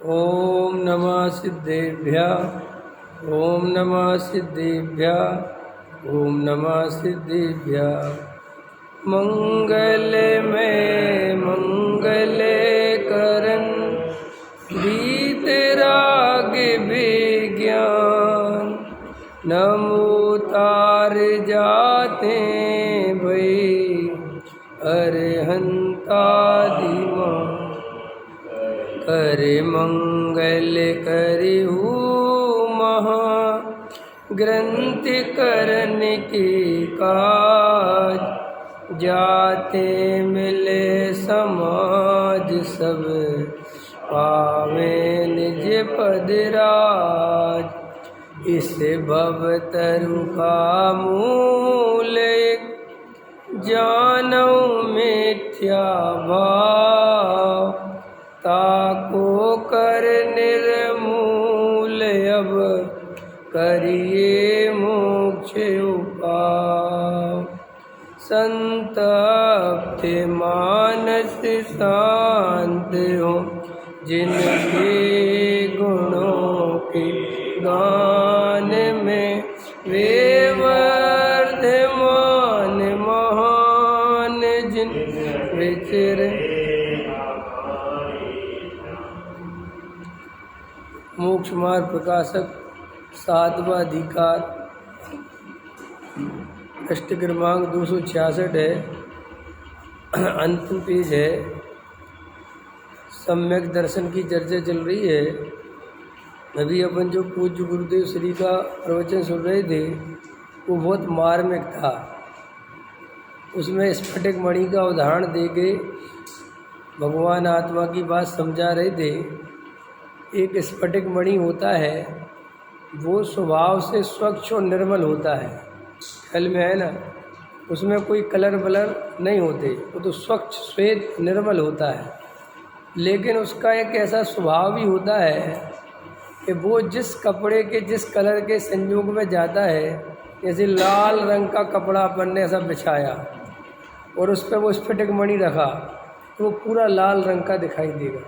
ओम नमः सिद्धेभ्यः। ओम नमः सिद्धेभ्यः। ओम नमः सिद्धेभ्यः। मंगल में मंगल करन वीतराग विज्ञान नमो तार जाते भई अरहंतादिमा करे मंगल करिहु महा ग्रंथ करन के काज जाते मिले समाज सब पावे निज पदराज इस भवतरु का मूल जानौ मिथ्या भाव ताको कर निर्मूल अब करिए मोक्ष उपाय संतप्त मानस शांत हो जिनके गुणों के गान में वे वर्धमान महान जिन विचर मोक्ष मार्ग प्रकाशक सातवां अधिकार अष्ट क्रमांक 266 है। अंतिम पेज है। सम्यक दर्शन की चर्चा चल रही है। अभी अपन जो पूज्य गुरुदेव श्री का प्रवचन सुन रहे थे वो बहुत मार्मिक था। उसमें स्फटिक मणि का उदाहरण देके भगवान आत्मा की बात समझा रहे थे। एक स्फटिक मणि होता है, वो स्वभाव से स्वच्छ और निर्मल होता है। ख्याल में है ना, उसमें कोई कलर वलर नहीं होते, वो तो स्वच्छ श्वेत निर्मल होता है। लेकिन उसका एक ऐसा स्वभाव भी होता है कि वो जिस कपड़े के जिस कलर के संयोग में जाता है, जैसे लाल रंग का कपड़ा अपन ने ऐसा बिछाया और उस पर वो स्फटिक मणि रखा तो वो पूरा लाल रंग का दिखाई देगा।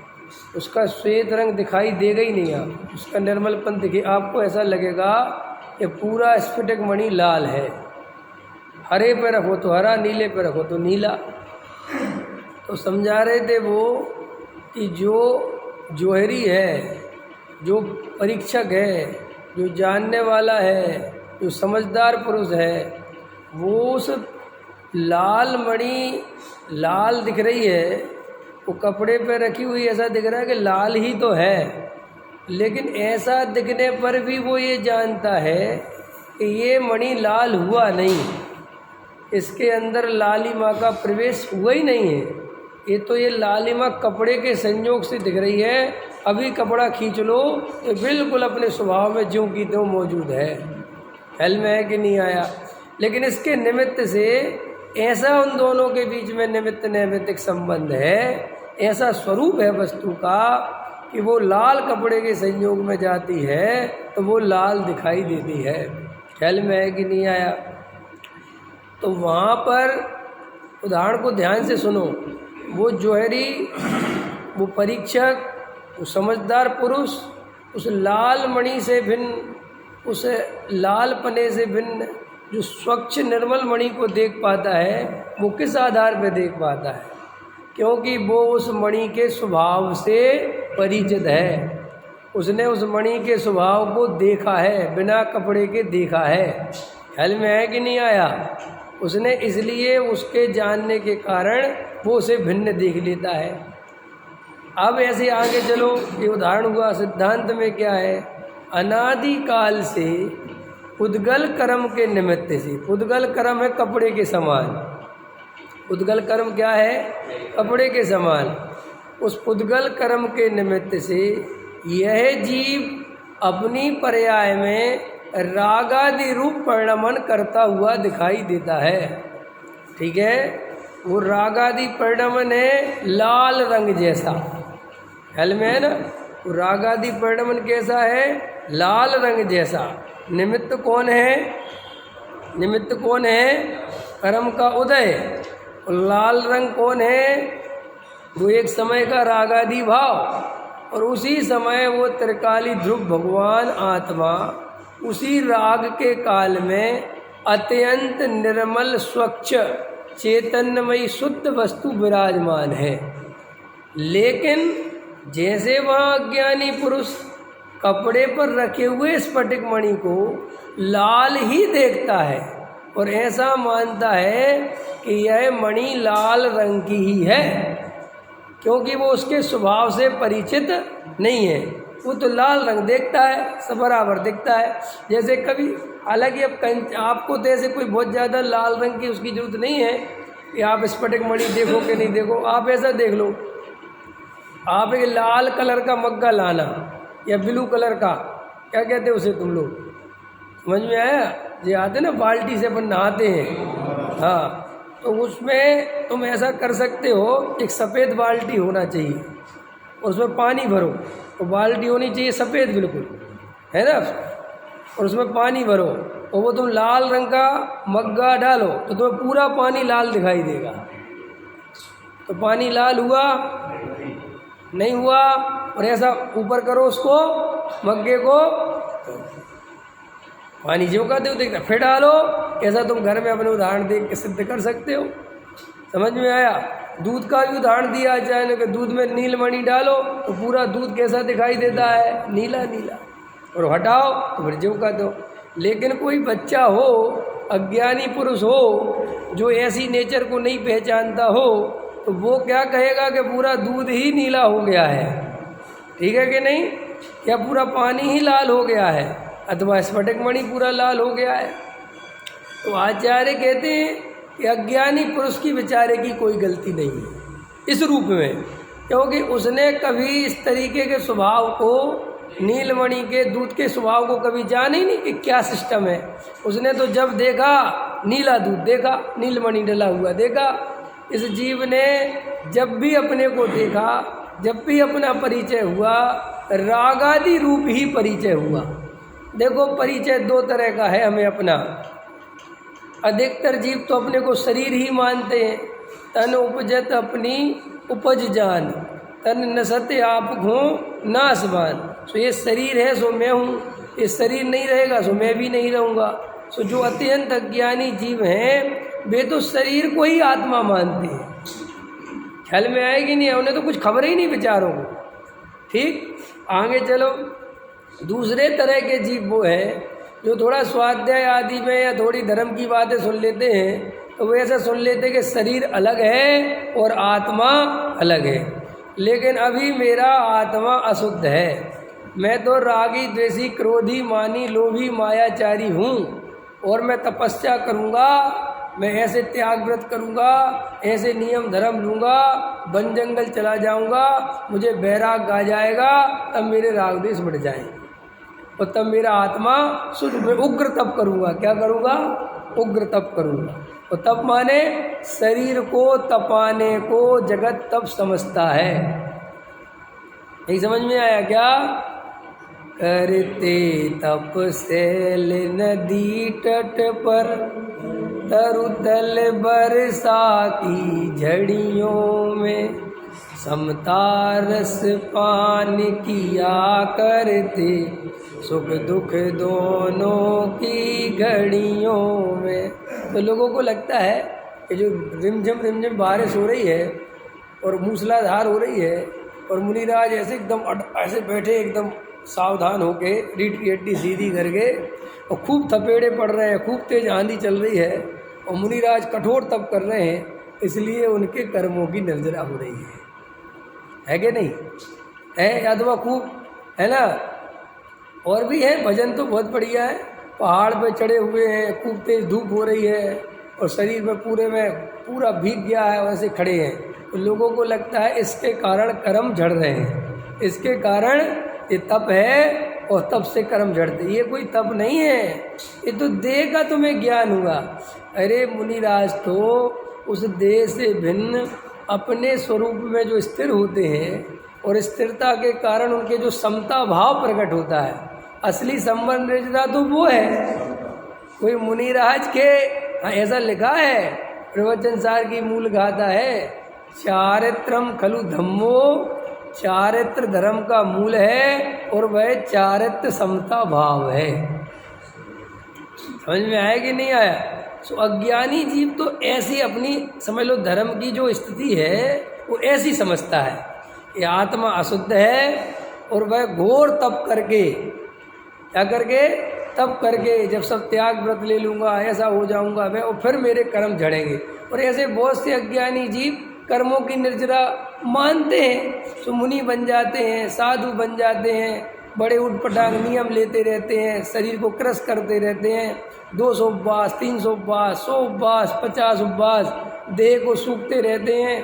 उसका श्वेत रंग दिखाई देगा ही नहीं। आप उसका निर्मलपन दिखे, आपको ऐसा लगेगा कि पूरा स्फटिक मणि लाल है। हरे पे रखो तो हरा, नीले पे रखो तो नीला। तो समझा रहे थे वो कि जो जोहरी है, जो परीक्षक है, जो जानने वाला है, जो समझदार पुरुष है, वो उस लाल मणि लाल दिख रही है, वो कपड़े पे रखी हुई ऐसा दिख रहा है कि लाल ही तो है। लेकिन ऐसा दिखने पर भी वो ये जानता है कि ये मणि लाल हुआ नहीं, इसके अंदर लालिमा का प्रवेश हुआ ही नहीं है। ये तो ये लालिमा कपड़े के संयोग से दिख रही है। अभी कपड़ा खींच लो तो बिल्कुल अपने स्वभाव में ज्यों की त्यों मौजूद है। ख्याल में है कि नहीं आया? लेकिन इसके निमित्त से ऐसा उन दोनों के बीच में निमित्त नैमित्तिक संबंध है, ऐसा स्वरूप है वस्तु का कि वो लाल कपड़े के संयोग में जाती है तो वो लाल दिखाई देती है। ख्याल में है कि नहीं आया? तो वहाँ पर उदाहरण को ध्यान से सुनो। वो जोहरी, वो परीक्षक, वो समझदार पुरुष उस लाल मणि से भिन्न, उस लाल पने से भिन्न जो स्वच्छ निर्मल मणि को देख पाता है, वो किस आधार पर देख पाता है? क्योंकि वो उस मणि के स्वभाव से परिचित है। उसने उस मणि के स्वभाव को देखा है, बिना कपड़े के देखा है। ख्याल में है कि नहीं आया? उसने इसलिए उसके जानने के कारण वो उसे भिन्न देख लेता है। अब ऐसे आगे चलो, ये उदाहरण हुआ। सिद्धांत में क्या है? अनादि काल से उद्गल कर्म के निमित्त से, उद्गल कर्म है कपड़े के समान। उद्गल कर्म क्या है? कपड़े के समान। उस उद्गल कर्म के निमित्त से यह जीव अपनी पर्याय में रागादि रूप परिणमन करता हुआ दिखाई देता है। ठीक है? वो रागादि परिणमन है लाल रंग जैसा। ख्याल में है ना? वो रागादि परिणमन कैसा है? लाल रंग जैसा। निमित्त कौन है? निमित्त कौन है? कर्म का उदय। और लाल रंग कौन है? वो एक समय का रागादि भाव। और उसी समय वो त्रिकाली ध्रुव भगवान आत्मा उसी राग के काल में अत्यंत निर्मल स्वच्छ चैतन्यमयी शुद्ध वस्तु विराजमान है। लेकिन जैसे वह अज्ञानी पुरुष कपड़े पर रखे हुए स्फटिक मणि को लाल ही देखता है और ऐसा मानता है कि यह मणि लाल रंग की ही है, क्योंकि वो उसके स्वभाव से परिचित नहीं है। वो तो लाल रंग देखता है, सब बराबर दिखता है। जैसे कभी, हालांकि अब आपको तो ऐसे कोई बहुत ज़्यादा लाल रंग की उसकी ज़रूरत नहीं है कि आप स्फटिक मणि देखो कि नहीं देखो। आप ऐसा देख लो, आप एक लाल कलर का मग्गा लाना या ब्लू कलर का, क्या कहते हैं उसे तुम लोग, समझ में आया? ये आते ना बाल्टी से अपन नहाते हैं, हाँ, तो उसमें तुम ऐसा कर सकते हो, एक सफ़ेद बाल्टी होना चाहिए और उसमें पानी भरो, तो बाल्टी होनी चाहिए सफ़ेद बिल्कुल, है ना, और उसमें पानी भरो और वो तुम लाल रंग का मग्गा डालो तो तुम्हें पूरा पानी लाल दिखाई देगा। तो पानी लाल हुआ नहीं हुआ, और ऐसा ऊपर करो उसको मग्गे को, पानी जो का दो देखता, फिर डालो। ऐसा तुम घर में अपने उदाहरण देख के सिद्ध कर सकते हो। समझ में आया? दूध का भी उदाहरण दिया जाए कि दूध में नीलमणि डालो तो पूरा दूध कैसा दिखाई देता है, नीला नीला, और हटाओ तो फिर जो का दो। लेकिन कोई बच्चा हो, अज्ञानी पुरुष हो, जो ऐसी नेचर को नहीं पहचानता हो, तो वो क्या कहेगा कि पूरा दूध ही नीला हो गया है, ठीक है कि नहीं, या पूरा पानी ही लाल हो गया है, अथवा स्फटिक मणि पूरा लाल हो गया है। तो आचार्य कहते हैं कि अज्ञानी पुरुष की बेचारे की कोई गलती नहीं है इस रूप में, क्योंकि उसने कभी इस तरीके के स्वभाव को, नीलमणि के दूध के स्वभाव को कभी जाना ही नहीं कि क्या सिस्टम है। उसने तो जब देखा नीला दूध देखा, नीलमणि डला हुआ देखा। इस जीव ने जब भी अपने को देखा, जब भी अपना परिचय हुआ, रागादि रूप ही परिचय हुआ। देखो, परिचय दो तरह का है हमें अपना। अधिकतर जीव तो अपने को शरीर ही मानते हैं। तन उपजत अपनी उपज जान, तन नसत आप घो नासबान। सो ये शरीर है सो मैं हूँ, ये शरीर नहीं रहेगा सो मैं भी नहीं रहूँगा। सो जो अत्यंत अज्ञानी जीव हैं वे तो शरीर को ही आत्मा मानते हैं। ख्याल में आएगी नहीं, उन्हें तो कुछ खबर ही नहीं बेचारों को। ठीक, आगे चलो। दूसरे तरह के जीव वो हैं जो थोड़ा स्वाध्याय आदि में या थोड़ी धर्म की बातें सुन लेते हैं, तो वो ऐसा सुन लेते कि शरीर अलग है और आत्मा अलग है। लेकिन अभी मेरा आत्मा अशुद्ध है, मैं तो रागी द्वेषी क्रोधी मानी लोभी मायाचारी हूँ, और मैं तपस्या करूँगा, मैं ऐसे त्याग व्रत करूँगा, ऐसे नियम धर्म लूँगा, वन जंगल चला जाऊँगा, मुझे बैराग आ जाएगा, तब मेरे राग द्वेष बढ़ जाएंगे और तब मेरा आत्मा शुद्ध। मैं उग्र तप करूँगा। क्या करूँगा? उग्र तप करूँगा। और तप माने शरीर को तपाने को जगत तप समझता है। नहीं समझ में आया क्या? करते तप सैल नदी तट पर, तरुतल बरसा की झड़ियों में, समता रस पान किया करते, सुख दुख दोनों की घड़ियों में। तो लोगों को लगता है कि जो रिमझिम बारिश हो रही है और मूसलाधार हो रही है और मुनिराज ऐसे एकदम ऐसे बैठे एकदम सावधान होके रीढ़ की हड्डी सीधी करके, और खूब थपेड़े पड़ रहे हैं, खूब तेज आंधी चल रही है और मुनिराज कठोर तप कर रहे हैं, इसलिए उनके कर्मों की नजरा हो रही है कि नहीं है? यादवा खूब है ना। और भी है, भजन तो बहुत बढ़िया है। पहाड़ पे चढ़े हुए हैं, खूब तेज धूप हो रही है और शरीर में पूरा भीग गया है, वैसे खड़े हैं। तो लोगों को लगता है इसके कारण कर्म झड़ रहे हैं, इसके कारण ये तप है और तप से कर्म झड़ते। ये कोई तप नहीं है, ये तो देह का तुम्हें ज्ञान हुआ। अरे मुनिराज तो उस देह से भिन्न अपने स्वरूप में जो स्थिर होते हैं और स्थिरता के कारण उनके जो समता भाव प्रकट होता है, असली संबंधितता तो वो है। कोई मुनिराज के ऐसा लिखा है, प्रवचन सार की मूल गाथा है, चारित्रम खलु धम्मो चारित्र धर्म का मूल है और वह चारित्र समता भाव है। समझ में आया कि नहीं आया? सो अज्ञानी जीव तो ऐसी अपनी समझ लो धर्म की जो स्थिति है वो ऐसी समझता है कि आत्मा अशुद्ध है और वह घोर तप करके क्या करके तप करके जब सब त्याग व्रत ले लूँगा ऐसा हो जाऊँगा मैं और फिर मेरे कर्म झड़ेंगे। और ऐसे बहुत से अज्ञानी जीव कर्मों की निर्जरा मानते हैं, सो मुनि बन जाते हैं, साधु बन जाते हैं, बड़े उठपटांग नियम लेते रहते हैं, शरीर को क्रश करते रहते हैं, 200 उपवास 300 उपवास 100 उपवास 50 उपवास देह को सूखते रहते हैं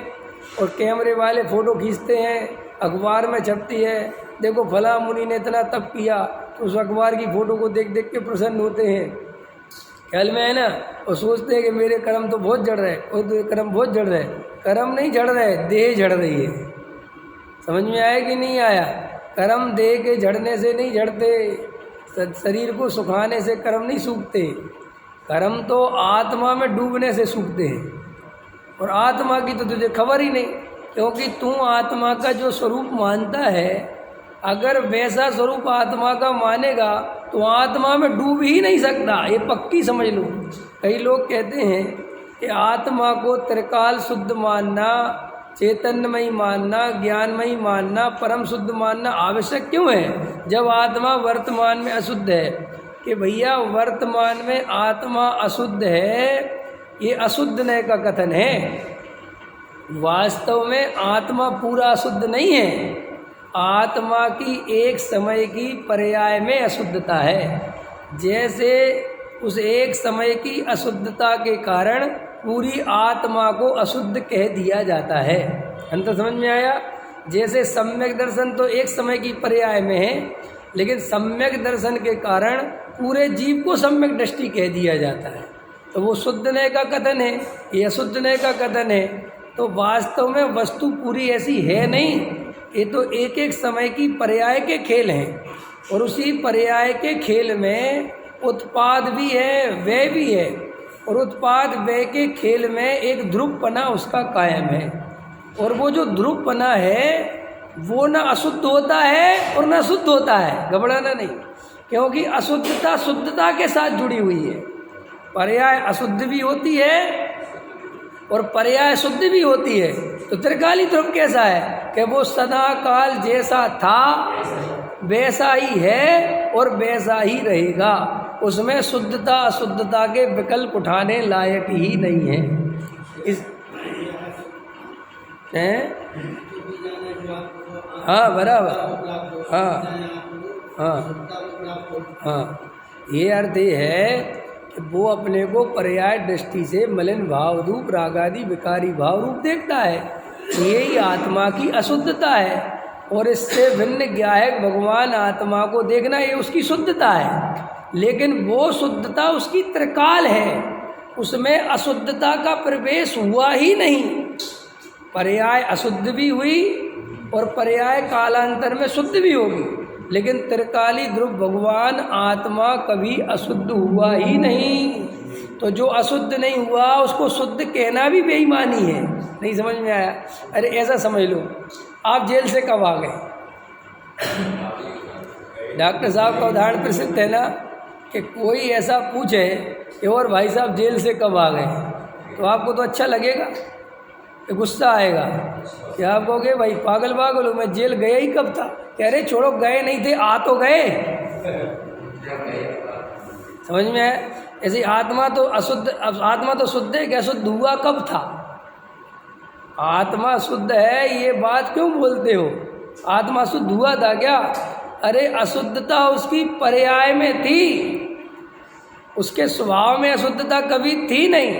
और कैमरे वाले फ़ोटो खींचते हैं, अखबार में छपती है देखो फला मुनि ने इतना तप किया, तो उस अखबार की फ़ोटो को देख देख के प्रसन्न होते हैं, ख्याल में है ना, और सोचते हैं कि मेरे कर्म तो बहुत जड़ रहे और तो कर्म बहुत जड़ रहे। कर्म नहीं जड़ रहे, देह जड़ रही है। समझ में आया कि नहीं आया? कर्म देह के झड़ने से नहीं झड़ते, शरीर को सुखाने से कर्म नहीं सूखते, कर्म तो आत्मा में डूबने से सूखते हैं। और आत्मा की तो तुझे खबर ही नहीं, क्योंकि तू आत्मा का जो स्वरूप मानता है, अगर वैसा स्वरूप आत्मा का मानेगा तो आत्मा में डूब ही नहीं सकता, ये पक्की समझ लो। कई लोग कहते हैं कि आत्मा को त्रिकाल शुद्ध मानना, चैतन्यमयी मानना, ज्ञानमयी मानना, परम शुद्ध मानना आवश्यक क्यों है जब आत्मा वर्तमान में अशुद्ध है? कि भैया वर्तमान में आत्मा अशुद्ध है, ये अशुद्ध न का कथन है। वास्तव में आत्मा पूरा अशुद्ध नहीं है, आत्मा की एक समय की पर्याय में अशुद्धता है। जैसे उस एक समय की अशुद्धता के कारण पूरी आत्मा को अशुद्ध कह दिया जाता है। अंतर समझ में आया? जैसे सम्यक दर्शन तो एक समय की पर्याय में है, लेकिन सम्यक दर्शन के कारण पूरे जीव को सम्यक दृष्टि कह दिया जाता है, तो वो शुद्ध नय का कथन है, ये अशुद्ध नय का कथन है। तो वास्तव में वस्तु पूरी ऐसी है नहीं, ये तो एक एक समय की पर्याय के खेल हैं, और उसी पर्याय के खेल में उत्पाद भी है, व्यय भी है, और उत्पाद व्यय के खेल में एक ध्रुवपना उसका कायम है। और वो जो ध्रुवपना है वो न अशुद्ध होता है और न शुद्ध होता है, घबराना नहीं, क्योंकि अशुद्धता शुद्धता के साथ जुड़ी हुई है। पर्याय अशुद्ध भी होती है और पर्याय शुद्ध भी होती है। तो त्रिकाली ध्रुव कैसा है कि वो सदा काल जैसा था वैसा ही है और वैसा ही रहेगा, उसमें शुद्धता अशुद्धता के विकल्प उठाने लायक ही नहीं है। इस हाँ बराबर, हाँ ये अर्थ ये है कि वो अपने को पर्याय दृष्टि से मलिन भाव रूप रागादि विकारी भाव रूप देखता है, यही आत्मा की अशुद्धता है। और इससे भिन्न ज्ञायक भगवान आत्मा को देखना ये उसकी शुद्धता है, लेकिन वो शुद्धता उसकी त्रिकाल है, उसमें अशुद्धता का प्रवेश हुआ ही नहीं। पर्याय अशुद्ध भी हुई और पर्याय कालांतर में शुद्ध भी होगी, लेकिन त्रिकाली ध्रुव भगवान आत्मा कभी अशुद्ध हुआ ही नहीं। तो जो अशुद्ध नहीं हुआ उसको शुद्ध कहना भी बेईमानी है। नहीं समझ में आया? अरे ऐसा समझ लो, आप जेल से कब आ गए? डॉक्टर साहब का उदाहरण प्रसिद्ध है ना कि कोई ऐसा पूछे कि और भाई साहब जेल से कब आ गए, तो आपको तो अच्छा लगेगा कि गुस्सा आएगा कि आप कहोगे भाई पागल पागल हो, मैं जेल गया ही कब था? कह रहे छोड़ो, गए नहीं थे, आ तो गए। समझ में आया? ऐसी आत्मा तो अशुद्ध, आत्मा तो शुद्ध है कि अशुद्ध हुआ कब था? आत्मा शुद्ध है, ये बात क्यों बोलते हो? आत्मा शुद्ध हुआ था क्या? अरे अशुद्धता उसकी पर्याय में थी, उसके स्वभाव में अशुद्धता कभी थी नहीं।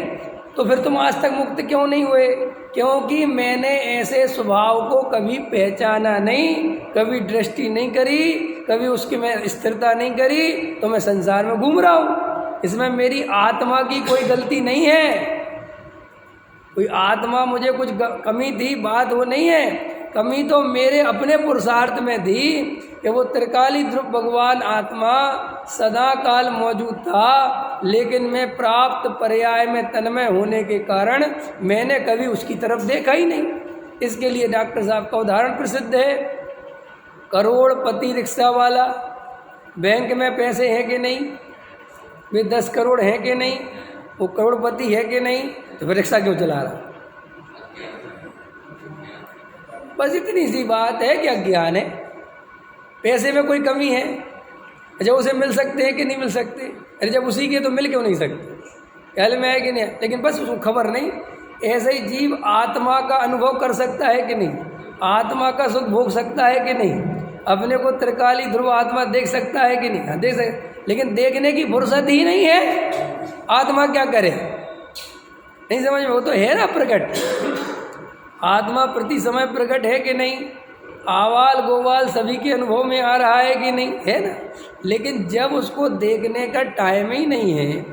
तो फिर तुम आज तक मुक्त क्यों नहीं हुए? क्योंकि मैंने ऐसे स्वभाव को कभी पहचाना नहीं, कभी दृष्टि नहीं करी, कभी उसकी मैं स्थिरता नहीं करी, तो मैं संसार में घूम रहा हूँ। इसमें मेरी आत्मा की कोई गलती नहीं है, कोई आत्मा मुझे कुछ कमी थी, बात वो नहीं है। कमी तो मेरे अपने पुरुषार्थ में थी कि वो त्रिकाली ध्रुव भगवान आत्मा सदा काल मौजूद था, लेकिन मैं प्राप्त पर्याय में तन्मय होने के कारण मैंने कभी उसकी तरफ देखा ही नहीं। इसके लिए डॉक्टर साहब का उदाहरण प्रसिद्ध है। करोड़पति रिक्शा वाला, बैंक में पैसे हैं कि नहीं, वे 10 करोड़ हैं कि नहीं, वो करोड़पति है कि नहीं, तो फिर रिक्शा क्यों चला रहा? बस इतनी सी बात है कि अज्ञान है। पैसे में कोई कमी है, जब उसे मिल सकते हैं कि नहीं मिल सकते? अरे जब उसी के तो मिल क्यों नहीं सकते? ख्याल में है कि नहीं? लेकिन बस उसको खबर नहीं। ऐसे ही जीव आत्मा का अनुभव कर सकता है कि नहीं, आत्मा का सुख भोग सकता है कि नहीं, अपने को त्रिकाली ध्रुव आत्मा देख सकता है कि नहीं? हाँ देख सकते, लेकिन देखने की फुर्सत ही नहीं है। आत्मा क्या करे? नहीं समझ में? वो तो है ना प्रकट, आत्मा प्रति समय प्रकट है कि नहीं? आवाल गोवाल सभी के अनुभव में आ रहा है कि नहीं? है ना। लेकिन जब उसको देखने का टाइम ही नहीं है,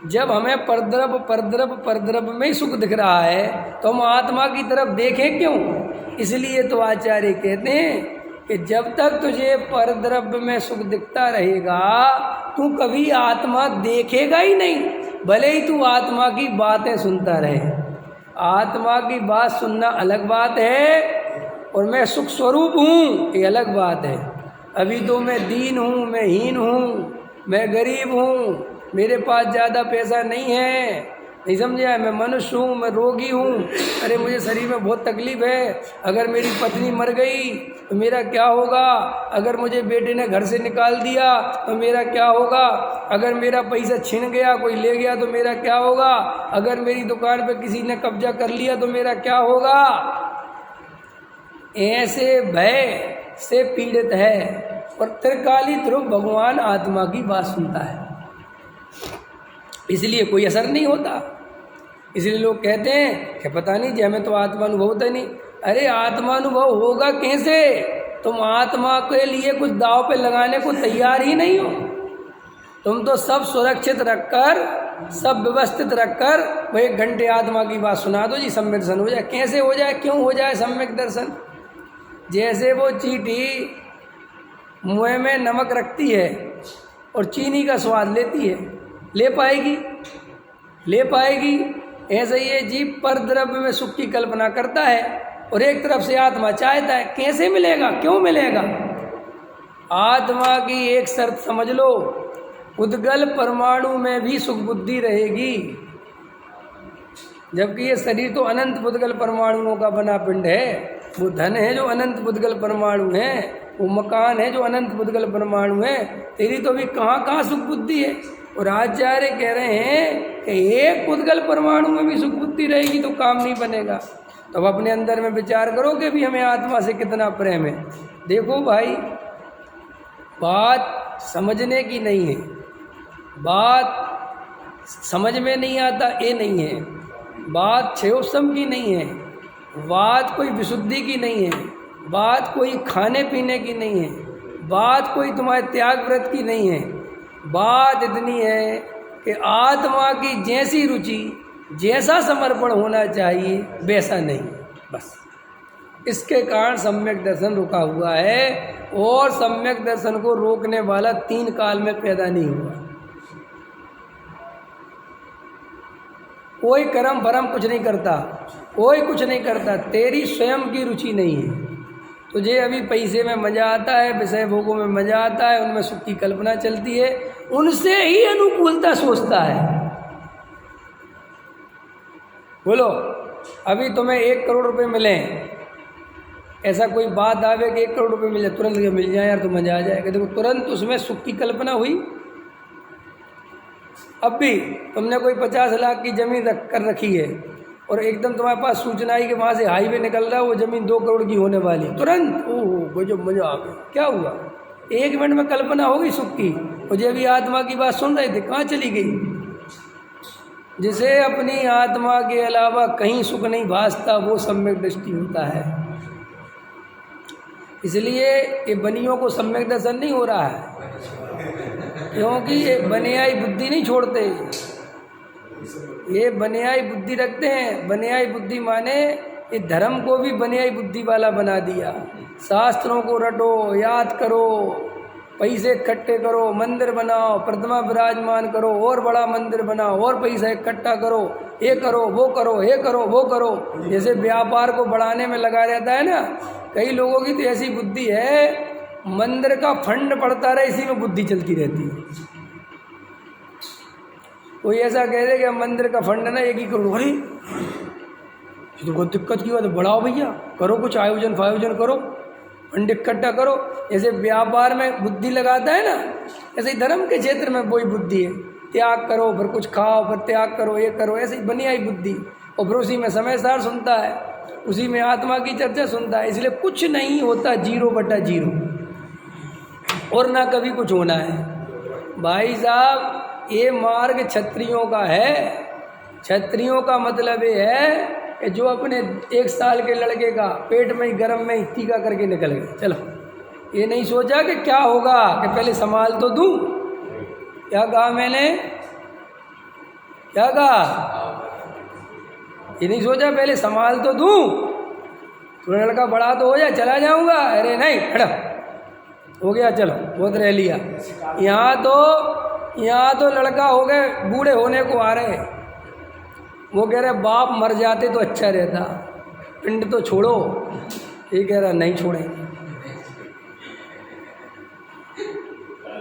जब हमें परद्रव में ही सुख दिख रहा है, तो हम आत्मा की तरफ देखें क्यों? इसलिए तो आचार्य कहते हैं कि जब तक तुझे परद्रव्य में सुख दिखता रहेगा, तू कभी आत्मा देखेगा ही नहीं, भले ही तू आत्मा की बातें सुनता रहे। आत्मा की बात सुनना अलग बात है, और मैं सुख स्वरूप हूँ ये अलग बात है। अभी तो मैं दीन हूँ, मैं हीन हूँ, मैं गरीब हूँ, मेरे पास ज़्यादा पैसा नहीं है, नहीं समझा, मैं मनुष्य हूँ, मैं रोगी हूँ, अरे मुझे शरीर में बहुत तकलीफ़ है, अगर मेरी पत्नी मर गई तो मेरा क्या होगा, अगर मुझे बेटे ने घर से निकाल दिया तो मेरा क्या होगा, अगर मेरा पैसा छिन गया, कोई ले गया तो मेरा क्या होगा, अगर मेरी दुकान पर किसी ने कब्जा कर लिया तो मेरा क्या होगा। ऐसे भय से पीड़ित है, और त्रिकाली ध्रुव भगवान आत्मा की बात सुनता है, इसलिए कोई असर नहीं होता। इसलिए लोग कहते हैं कि पता नहीं जी हमें तो आत्मानुभव होता नहीं। अरे आत्मानुभव होगा कैसे? तुम आत्मा के लिए कुछ दाव पे लगाने को तैयार ही नहीं हो। तुम तो सब सुरक्षित रखकर, सब व्यवस्थित रखकर वो 1 घंटे आत्मा की बात सुना दो जी, सम्यक दर्शन हो जाए। कैसे हो जाए, क्यों हो जाए सम्यक दर्शन? जैसे वो चींटी मुँह में नमक रखती है और चीनी का स्वाद लेती है, ले पाएगी? ले पाएगी? ऐसे ये जीव पर द्रव्य में सुख की कल्पना करता है और एक तरफ से आत्मा चाहता है। कैसे मिलेगा, क्यों मिलेगा? आत्मा की एक शर्त समझ लो, उद्गल परमाणु में भी सुख बुद्धि रहेगी, जबकि ये शरीर तो अनंत पुद्गल परमाणुओं का बना पिंड है। वो धन है जो अनंत पुद्गल परमाणु है, वो मकान है जो अनंत पुद्गल परमाणु है। तेरी तो अभी कहाँ कहाँ सुख बुद्धि है। और आचार्य कह रहे हैं कि एक पुद्गल परमाणु में भी सुख बुद्धि रहेगी तो काम नहीं बनेगा। तो अब अपने अंदर में विचार करो कि भी हमें आत्मा से कितना प्रेम है। देखो भाई, बात समझने की नहीं है, बात समझ में नहीं आता ये नहीं है, बात क्षयोत्सम की नहीं है, बात कोई विशुद्धि की नहीं है, बात कोई खाने पीने की नहीं है, बात कोई तुम्हारे त्याग व्रत की नहीं है। बात इतनी है कि आत्मा की जैसी रुचि, जैसा समर्पण होना चाहिए वैसा नहीं, बस इसके कारण सम्यक दर्शन रुका हुआ है। और सम्यक दर्शन को रोकने वाला 3 काल में पैदा नहीं हुआ। कोई कर्म भरम कुछ नहीं करता, कोई कुछ नहीं करता, तेरी स्वयं की रुचि नहीं है। तुझे अभी पैसे में मज़ा आता है, विषय भोगों में मज़ा आता है, उनमें सुख की कल्पना चलती है, उनसे ही अनुकूलता सोचता है। बोलो, अभी तुम्हें 1 करोड़ रुपए मिले, ऐसा कोई बात आवे कि 1 करोड़ रुपए मिले, तुरंत मिल जाए यार तो मज़ा आ जाएगा। देखो तुरंत उसमें सुख की कल्पना हुई। अब भी तुमने कोई 50 लाख की ज़मीन कर रखी है और एकदम तुम्हारे पास सूचना आई कि वहाँ से हाईवे निकल रहा है, वो ज़मीन 2 करोड़ की होने वाली, तुरंत ओहो गजब मज़ा आ गया। क्या हुआ? 1 मिनट में कल्पना हो गई सुख की। और जब भी आत्मा की बात सुन रहे थे, कहाँ चली गई? जिसे अपनी आत्मा के अलावा कहीं सुख नहीं भासता, वो सम्यक दृष्टि होता है। इसलिए ये बनियों को सम्यक दर्शन नहीं हो रहा है, क्योंकि ये बनियाई बुद्धि नहीं छोड़ते, ये बनियाई बुद्धि रखते हैं। बनियाई बुद्धि माने ये धर्म को भी बनियाई बुद्धि वाला बना दिया। शास्त्रों को रटो, याद करो, पैसे इकट्ठे करो, मंदिर बनाओ, प्रतिमा विराजमान करो, और बड़ा मंदिर बनाओ, और पैसा इकट्ठा करो, ये करो वो करो, ये करो वो करो। जैसे व्यापार को बढ़ाने में लगा रहता है ना, कई लोगों की तो ऐसी बुद्धि है, मंदिर का फंड पड़ता रहे इसी में बुद्धि चलती रहती है। कोई ऐसा कह दे कि मंदिर का फंड है ना 1 ही करोड़, अरे ये तो बहुत दिक्कत की बात है, बढ़ाओ भैया, करो कुछ आयोजन फायोजन करो, फंड इकट्ठा करो। जैसे व्यापार में बुद्धि लगाता है ना, ऐसे ही धर्म के क्षेत्र में वही बुद्धि है, त्याग करो फिर कुछ खाओ, फिर त्याग करो, ये करो, ऐसे ही बनी आई बुद्धि। और फिर उसी में समय सार सुनता है, उसी में आत्मा की चर्चा सुनता है। इसलिए कुछ नहीं होता, 0/0, और ना कभी कुछ होना है। भाई साहब, ये मार्ग क्षत्रियों का है। क्षत्रियों का मतलब ये है कि जो अपने 1 साल के लड़के का पेट में ही गर्म में ही टीका करके निकल गए। चलो, ये नहीं सोचा कि क्या होगा, कि पहले संभाल तो दूँ। क्या कहा मैंने, क्या कहा? ये नहीं सोचा पहले संभाल तो दूँ, थोड़ा लड़का बड़ा तो हो जाए, चला जाऊँगा। अरे नहीं, खड़ा हो गया, चलो बहुत रह लिया। यहाँ तो लड़का हो गए, बूढ़े होने को आ रहे, वो कह रहे बाप मर जाते तो अच्छा रहता, पिंड तो छोड़ो। ये कह रहा नहीं छोड़ेंगे।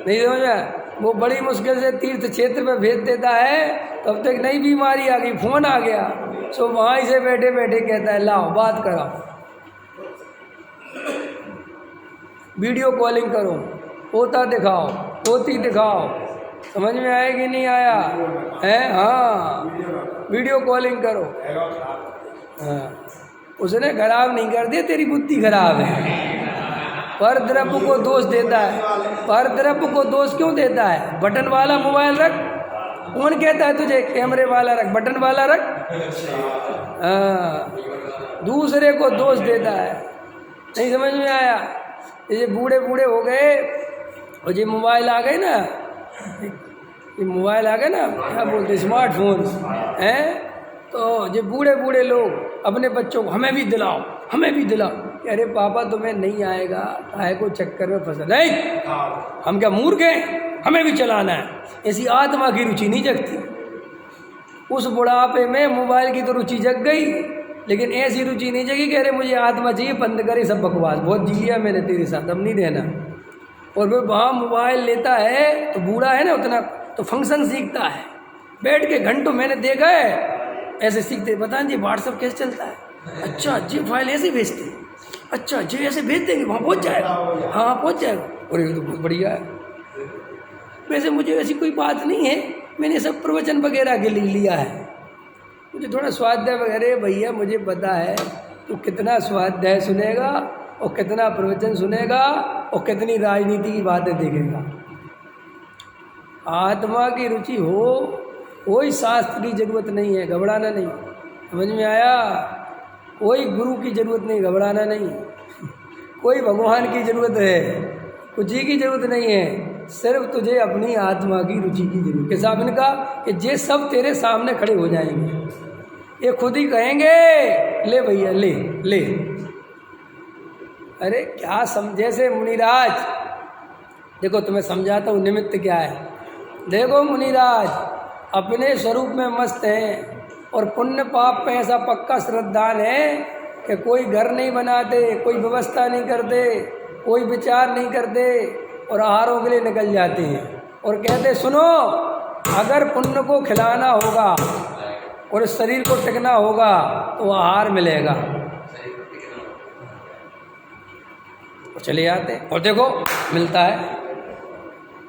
नहीं समझा? वो बड़ी मुश्किल से तीर्थ क्षेत्र में भेज देता है, तब तक नई बीमारी आ गई, फोन आ गया। सो वहाँ से बैठे बैठे कहता है लाओ बात कराओ, वीडियो कॉलिंग करो, पोता दिखाओ, पोती दिखाओ। समझ में आया कि नहीं आया है? हाँ, वीडियो कॉलिंग करो। हाँ, उसने खराब नहीं कर दिया, तेरी बुद्धि खराब है। पर द्रव्य को दोष देता है। पर द्रव्य को दोष क्यों देता है? बटन वाला मोबाइल रख, कौन कहता है तुझे कैमरे वाला रख, बटन वाला रख? हाँ, दूसरे को दोष देता है। नहीं समझ में आया? ये बूढ़े बूढ़े हो गए और ये मोबाइल आ गए ना, ये मोबाइल आ गए ना, क्या बोलते, स्मार्टफोन हैं। तो ये बूढ़े बूढ़े लोग अपने बच्चों को हमें भी दिलाओ, हमें भी दिलाओ। अरे पापा तुम्हें नहीं आएगा, काहे को चक्कर में फंसा? नहीं, हम क्या मूर्ख हैं, हमें भी चलाना है। ऐसी आत्मा की रुचि नहीं जगती। उस बुढ़ापे में मोबाइल की तो रुचि जग गई, लेकिन ऐसी रुचि नहीं जगी कि अरे मुझे आत्मा चाहिए, बंद करे सब बकवास, बहुत जी लिया मैंने तेरे साथ, अब नहीं रहना। और फिर वहाँ मोबाइल लेता है तो बूढ़ा है ना उतना, तो फंक्शन सीखता है, बैठ के घंटों मैंने देखा है ऐसे सीखते। बताएं जी व्हाट्सअप कैसे चलता है? अच्छा जी, फाइल ऐसे भेजते हैं, अच्छा जी ऐसे भेज देंगे, वहाँ पहुँच जाएगा, हाँ पहुँच जाएगा। और ये तो बहुत बढ़िया है। वैसे मुझे ऐसी कोई बात नहीं है, मैंने सब प्रवचन वगैरह के लिए लिया है, मुझे थोड़ा स्वाध्याय वगैरह। भैया मुझे पता है तू कितना स्वाध्याय सुनेगा और कितना प्रवचन सुनेगा और कितनी राजनीति की बातें देखेगा। आत्मा की रुचि हो, कोई शास्त्र की जरूरत नहीं है, घबराना नहीं। समझ में आया? कोई गुरु की जरूरत नहीं, घबराना नहीं। कोई भगवान की जरूरत है, कुछ ही की जरूरत नहीं है, सिर्फ तुझे अपनी आत्मा की रुचि की जरूरत। के साहब ने कहा कि ये सब तेरे सामने खड़े हो जाएंगे, ये खुद ही कहेंगे ले भैया ले ले। अरे क्या समझे से मुनिराज, देखो तुम्हें समझाता हूँ निमित्त क्या है। देखो मुनिराज अपने स्वरूप में मस्त हैं और पुण्य पाप पे ऐसा पक्का श्रद्धान है कि कोई घर नहीं बनाते, कोई व्यवस्था नहीं करते, कोई विचार नहीं करते और आहारों के लिए निकल जाते हैं और कहते सुनो, अगर पुण्य को खिलाना होगा और इस शरीर को टिकना होगा तो आहार मिलेगा। चले जाते हैं और देखो मिलता है।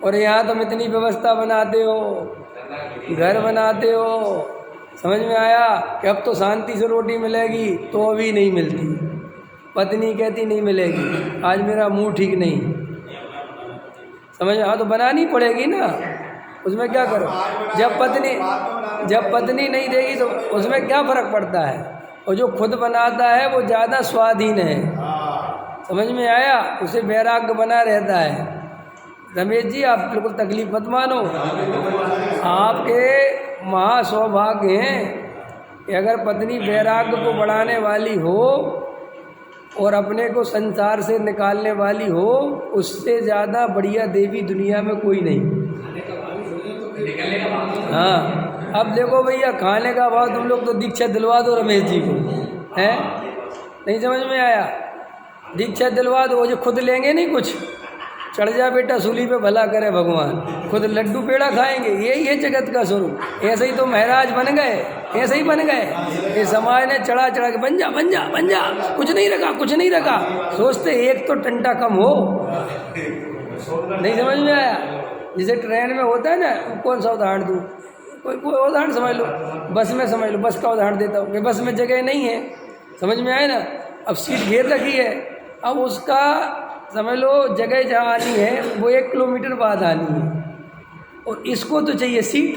और यहाँ तुम इतनी व्यवस्था बनाते हो, घर बनाते हो, समझ में आया कि अब तो शांति से रोटी मिलेगी, तो अभी नहीं मिलती। पत्नी कहती नहीं मिलेगी, आज मेरा मूड ठीक नहीं। समझ में? हाँ तो बनानी पड़ेगी ना, उसमें क्या करो। जब पत्नी नहीं देगी तो उसमें क्या फ़र्क पड़ता है। और जो खुद बनाता है वो ज़्यादा स्वाधीन है। समझ में आया? उसे वैराग्य बना रहता है। रमेश जी आप बिल्कुल तकलीफ मत मानो, आपके महासौभाग्य हैं कि अगर पत्नी वैराग्य को बढ़ाने वाली हो और अपने को संसार से निकालने वाली हो, उससे ज़्यादा बढ़िया देवी दुनिया में कोई नहीं। हाँ, अब देखो भैया, खाने का भाव तुम लोग तो दीक्षा दिलवा दो रमेश जी को, हैं? नहीं समझ में आया? दीक्षा दिलवा दो, वो जो खुद लेंगे नहीं कुछ, चढ़ जा बेटा सूली पे भला करे भगवान, खुद लड्डू पेड़ा खाएंगे। ये जगत का स्वरूप। ऐसे ही तो महाराज बन गए, ऐसे ही बन गए। ये समाज ने चढ़ा चढ़ा के बन जा बन जा बन जा, कुछ नहीं रखा कुछ नहीं रखा। सोचते एक तो टंटा कम हो। नहीं समझ में आया? जैसे ट्रेन में होता है ना, कौन सा उदाहरण दूँ? कोई उदाहरण समझ लो, बस में समझ लो, बस का उदाहरण देता हूँ कि बस में जगह नहीं है, समझ में आए ना? अब सीट घेर रखी है, अब उसका समझ लो जगह जहाँ आनी है वो 1 किलोमीटर बाद आनी है, और इसको तो चाहिए सीट।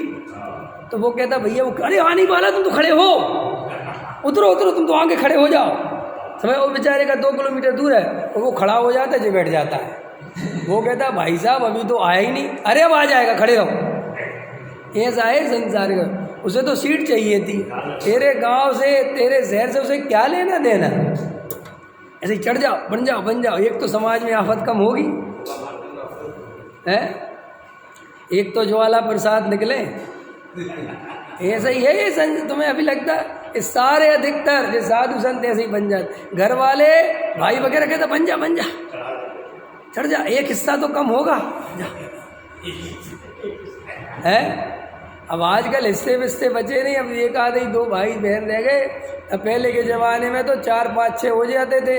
तो वो कहता भैया वो, अरे आने वाला, तुम तो खड़े हो, उतरो उतरो, तुम तो आगे खड़े हो जाओ। समझ, वो बेचारे का 2 किलोमीटर दूर है, और वो खड़ा हो जाता है, जो बैठ जाता है। वो कहता भाई साहब अभी तो आया ही नहीं। अरे अब आ जाएगा, खड़े रहो। ऐसा है संसार का। उसे तो सीट चाहिए थी, तेरे गांव से तेरे शहर से उसे क्या लेना देना। ऐसे ही चढ़ जाओ, बन जाओ बन जाओ। एक तो समाज में आफत कम होगी है, एक तो ज्वाला प्रसाद निकले। ऐसा ही है ये तुम्हें अभी लगता है सारे अधिकतर जो साधु संत ऐसे ही बन जाते। घर वाले भाई वगैरह कहते बन जा बन जा, चढ़ जा, एक हिस्सा तो कम होगा है। अब आजकल हिस्से विस्से बचे नहीं, अब एक आधे ही 2 भाई बहन रह गए। अब पहले के ज़माने में तो 4 5 6 हो जाते थे।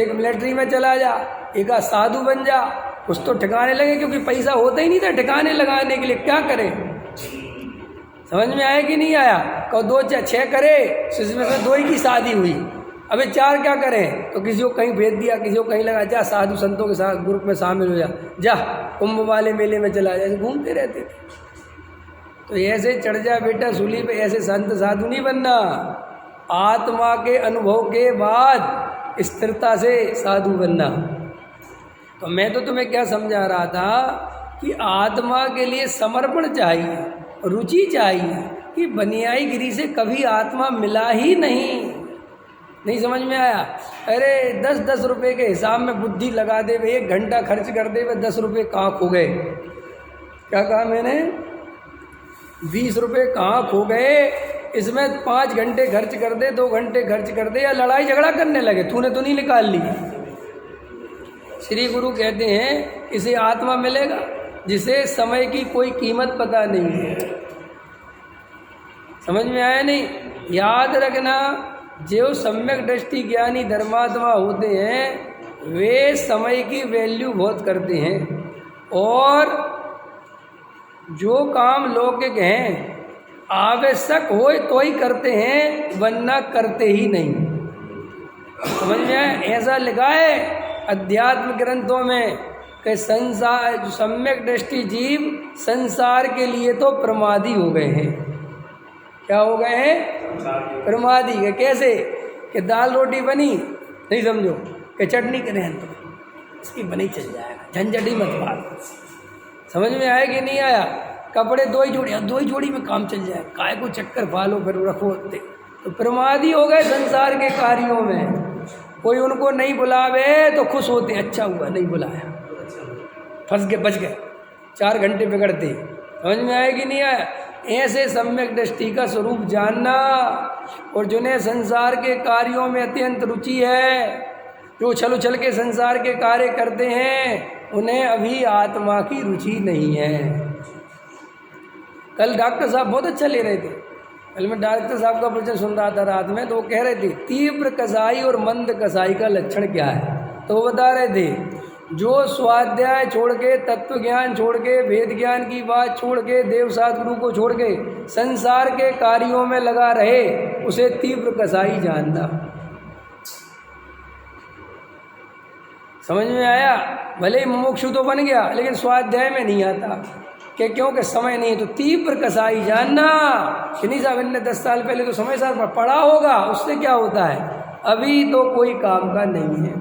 एक मिलिट्री में चला जा, एक साधु बन जा, कुछ तो ठिकाने लगे, क्योंकि पैसा होता ही नहीं था ठिकाने लगाने के लिए। क्या करें? समझ में आया कि नहीं आया? कहो 2 6 करे, इसमें से 2 ही की शादी हुई, अबे 4 क्या करें? तो किसी को कहीं भेज दिया, किसी को कहीं लगा, जा साधु संतों के साथ ग्रुप में शामिल हो जा कुंभ वाले मेले में चला जा। घूमते रहते थे। तो ऐसे चढ़ जा बेटा सूली पे, ऐसे संत साधु नहीं बनना। आत्मा के अनुभव के बाद स्थिरता से साधु बनना। तो मैं तो तुम्हें क्या समझा रहा था कि आत्मा के लिए समर्पण चाहिए, रुचि चाहिए। कि बनियाईगिरी से कभी आत्मा मिला ही नहीं समझ में आया? अरे 10-10 रुपये के हिसाब में बुद्धि लगा दे, 1 घंटा खर्च कर दे, 10 रुपये कहाँ खो गए? क्या कहा मैंने? 20 रुपये कहाँ खो गए? इसमें 5 घंटे खर्च कर दे, 2 घंटे खर्च कर दे, या लड़ाई झगड़ा करने लगे, तूने तो नहीं निकाल ली। श्री गुरु कहते हैं इसे आत्मा मिलेगा जिसे समय की कोई कीमत पता नहीं है। समझ में आया नहीं? याद रखना, जो सम्यक दृष्टि ज्ञानी धर्मात्मा होते हैं वे समय की वैल्यू बहुत करते हैं, और जो काम लौकिक हैं आवश्यक हो तो ही करते हैं, वरना करते ही नहीं। समझ में आया? ऐसा लिखा है अध्यात्म ग्रंथों में कि संसार सम्यक दृष्टि जीव संसार के लिए तो प्रमादी हो गए हैं। क्या हो गए हैं? प्रमादी। के कैसे? कि दाल रोटी बनी, नहीं समझो, कि चटनी करें तो इसकी बनी चल जाएगा, झंझट ही मत मार। समझ में आया कि नहीं आया? कपड़े 2 ही जोड़ी, 2 ही जोड़ी में काम चल जाए, काय को चक्कर फालो फिर रखो। तो प्रमादी हो गए संसार के कार्यों में। कोई उनको नहीं बुलावे तो खुश होते, अच्छा हुआ नहीं बुलाया, फंस गए, बच गए, 4 घंटे बिगड़ते। समझ में आया कि नहीं आया? ऐसे सम्यक दृष्टि का स्वरूप जानना। और जिन्हें संसार के कार्यों में अत्यंत रुचि है, जो उछल उछल के संसार के कार्य करते हैं, उन्हें अभी आत्मा की रुचि नहीं है। कल डॉक्टर साहब बहुत अच्छा ले रहे थे। कल मैं डॉक्टर साहब का प्रवचन सुन रहा था रात में, तो वो कह रहे थे तीव्र कसाई और मंद कसाई का लक्षण क्या है। तो वो बता रहे थे जो स्वाध्याय छोड़ के, तत्व ज्ञान छोड़ के, वेद ज्ञान की बात छोड़ के, देव शास्त्र को छोड़ के संसार के कार्यों में लगा रहे, उसे तीव्र कसाई जानना। समझ में आया? भले ही मुमुक्षु तो बन गया, लेकिन स्वाध्याय में नहीं आता। क्योंकि समय नहीं है। तो तीव्र कसाई जानना कि नहीं साहब इनने 10 साल पहले तो समय साथ पढ़ा होगा, उससे क्या होता है, अभी तो कोई काम का नहीं है।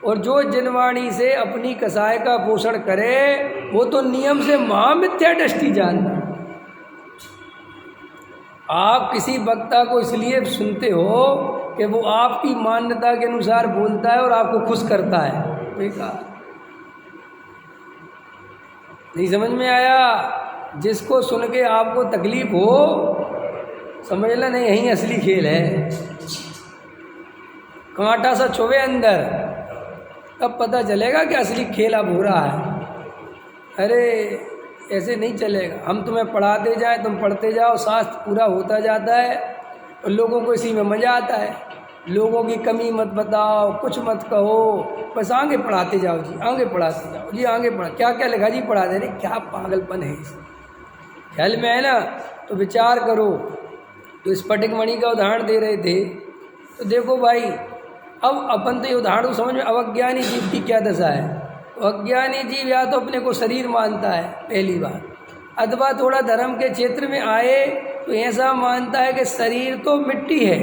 और जो जिनवाणी से अपनी कसाय का पोषण करे वो तो नियम से महामिथ्या दृष्टि जानना। आप किसी वक्ता को इसलिए सुनते हो कि वो आपकी मान्यता के अनुसार बोलता है और आपको खुश करता है, बेकार। नहीं समझ में आया? जिसको सुन के आपको तकलीफ हो समझ ला नहीं, यही असली खेल है। कांटा सा छुवे अंदर, तब पता चलेगा कि असली खेल अब हो रहा है। अरे ऐसे नहीं चलेगा। हम तुम्हें पढ़ाते जाए, तुम पढ़ते जाओ, शास्त्र पूरा होता जाता है और लोगों को इसी में मज़ा आता है। लोगों की कमी मत बताओ, कुछ मत कहो, बस आगे पढ़ाते जाओ जी, आगे पढ़ाते जाओ जी, आगे पढ़ा। क्या क्या लिखा जी, पढ़ा दे रहे। क्या पागलपन है इस ख्याल में, है ना। तो विचार करो। तो स्फटिक मणि का उदाहरण दे रहे थे। तो देखो भाई, अब अपन तो ये उदाहरण को समझ में, अवज्ञानी जीव की क्या दशा है। अज्ञानी जीव या तो अपने को शरीर मानता है पहली बात, अथवा थोड़ा धर्म के क्षेत्र में आए तो ऐसा मानता है कि शरीर तो मिट्टी है,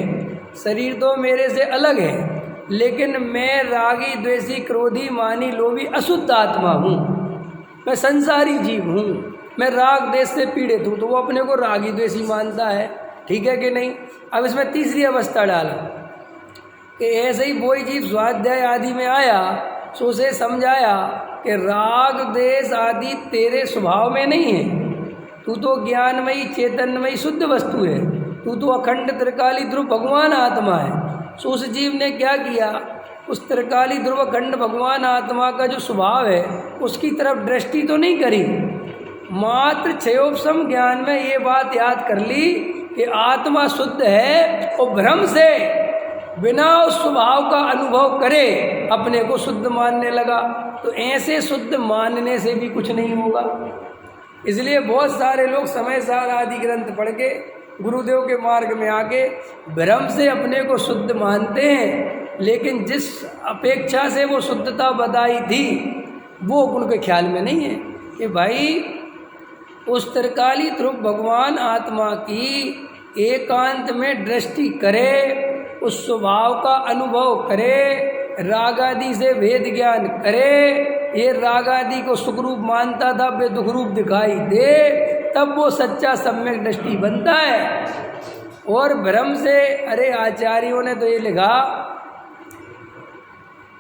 शरीर तो मेरे से अलग है, लेकिन मैं रागी द्वेषी क्रोधी मानी लोभी अशुद्ध आत्मा हूँ, मैं संसारी जीव हूँ, मैं राग देश से पीड़ित हूँ। तो वो अपने को रागी द्वेषी मानता है, ठीक है कि नहीं। अब इसमें तीसरी अवस्था डाला कि ऐसे ही वही जीव स्वाध्याय आदि में आया, सो उसे समझाया कि राग देश आदि तेरे स्वभाव में नहीं है, तू तो ज्ञानमयी चैतन्यमयी शुद्ध वस्तु है, तू तो अखंड त्रिकाली ध्रुव भगवान आत्मा है। सो उस जीव ने क्या किया, उस त्रिकाली ध्रुव अखंड भगवान आत्मा का जो स्वभाव है उसकी तरफ दृष्टि तो नहीं करी, मात्र क्षयोपशम ज्ञान में ये बात याद कर ली कि आत्मा शुद्ध है और भ्रम से बिना उस स्वभाव का अनुभव करे अपने को शुद्ध मानने लगा। तो ऐसे शुद्ध मानने से भी कुछ नहीं होगा। इसलिए बहुत सारे लोग समय सार आदि ग्रंथ पढ़ के गुरुदेव के मार्ग में आके भ्रम से अपने को शुद्ध मानते हैं, लेकिन जिस अपेक्षा से वो शुद्धता बताई थी वो उनके ख्याल में नहीं है कि भाई उस त्रिकाली ध्रुव भगवान आत्मा की एकांत में दृष्टि करे, उस स्वभाव का अनुभव करे, रागादि से भेद ज्ञान करे। ये रागादि को सुखरूप मानता था, वे दुखरूप दिखाई दे, तब वो सच्चा सम्यक दृष्टि बनता है। और भ्रम से, अरे आचार्यों ने तो ये लिखा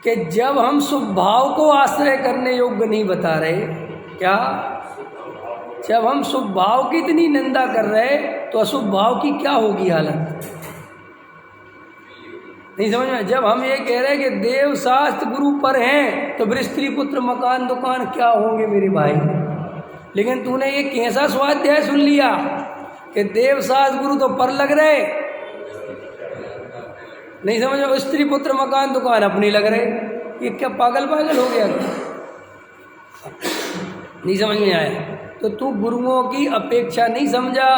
कि जब हम स्वभाव को आश्रय करने योग्य नहीं बता रहे, क्या जब हम शुभ भाव की इतनी निंदा कर रहे तो अशुभ भाव की क्या होगी हालत, नहीं समझ में। जब हम ये कह रहे हैं कि देव शास्त्र गुरु पर हैं तो स्त्री पुत्र मकान दुकान क्या होंगे मेरे भाई, लेकिन तूने ये कैसा स्वाध्याय सुन लिया कि देव शास्त्र गुरु तो पर लग रहे, नहीं समझ में। स्त्री पुत्र मकान दुकान अपनी लग रहे, ये क्या पागल पागल हो गया, नहीं समझ में आया। तो तू गुरुओं की अपेक्षा नहीं समझा,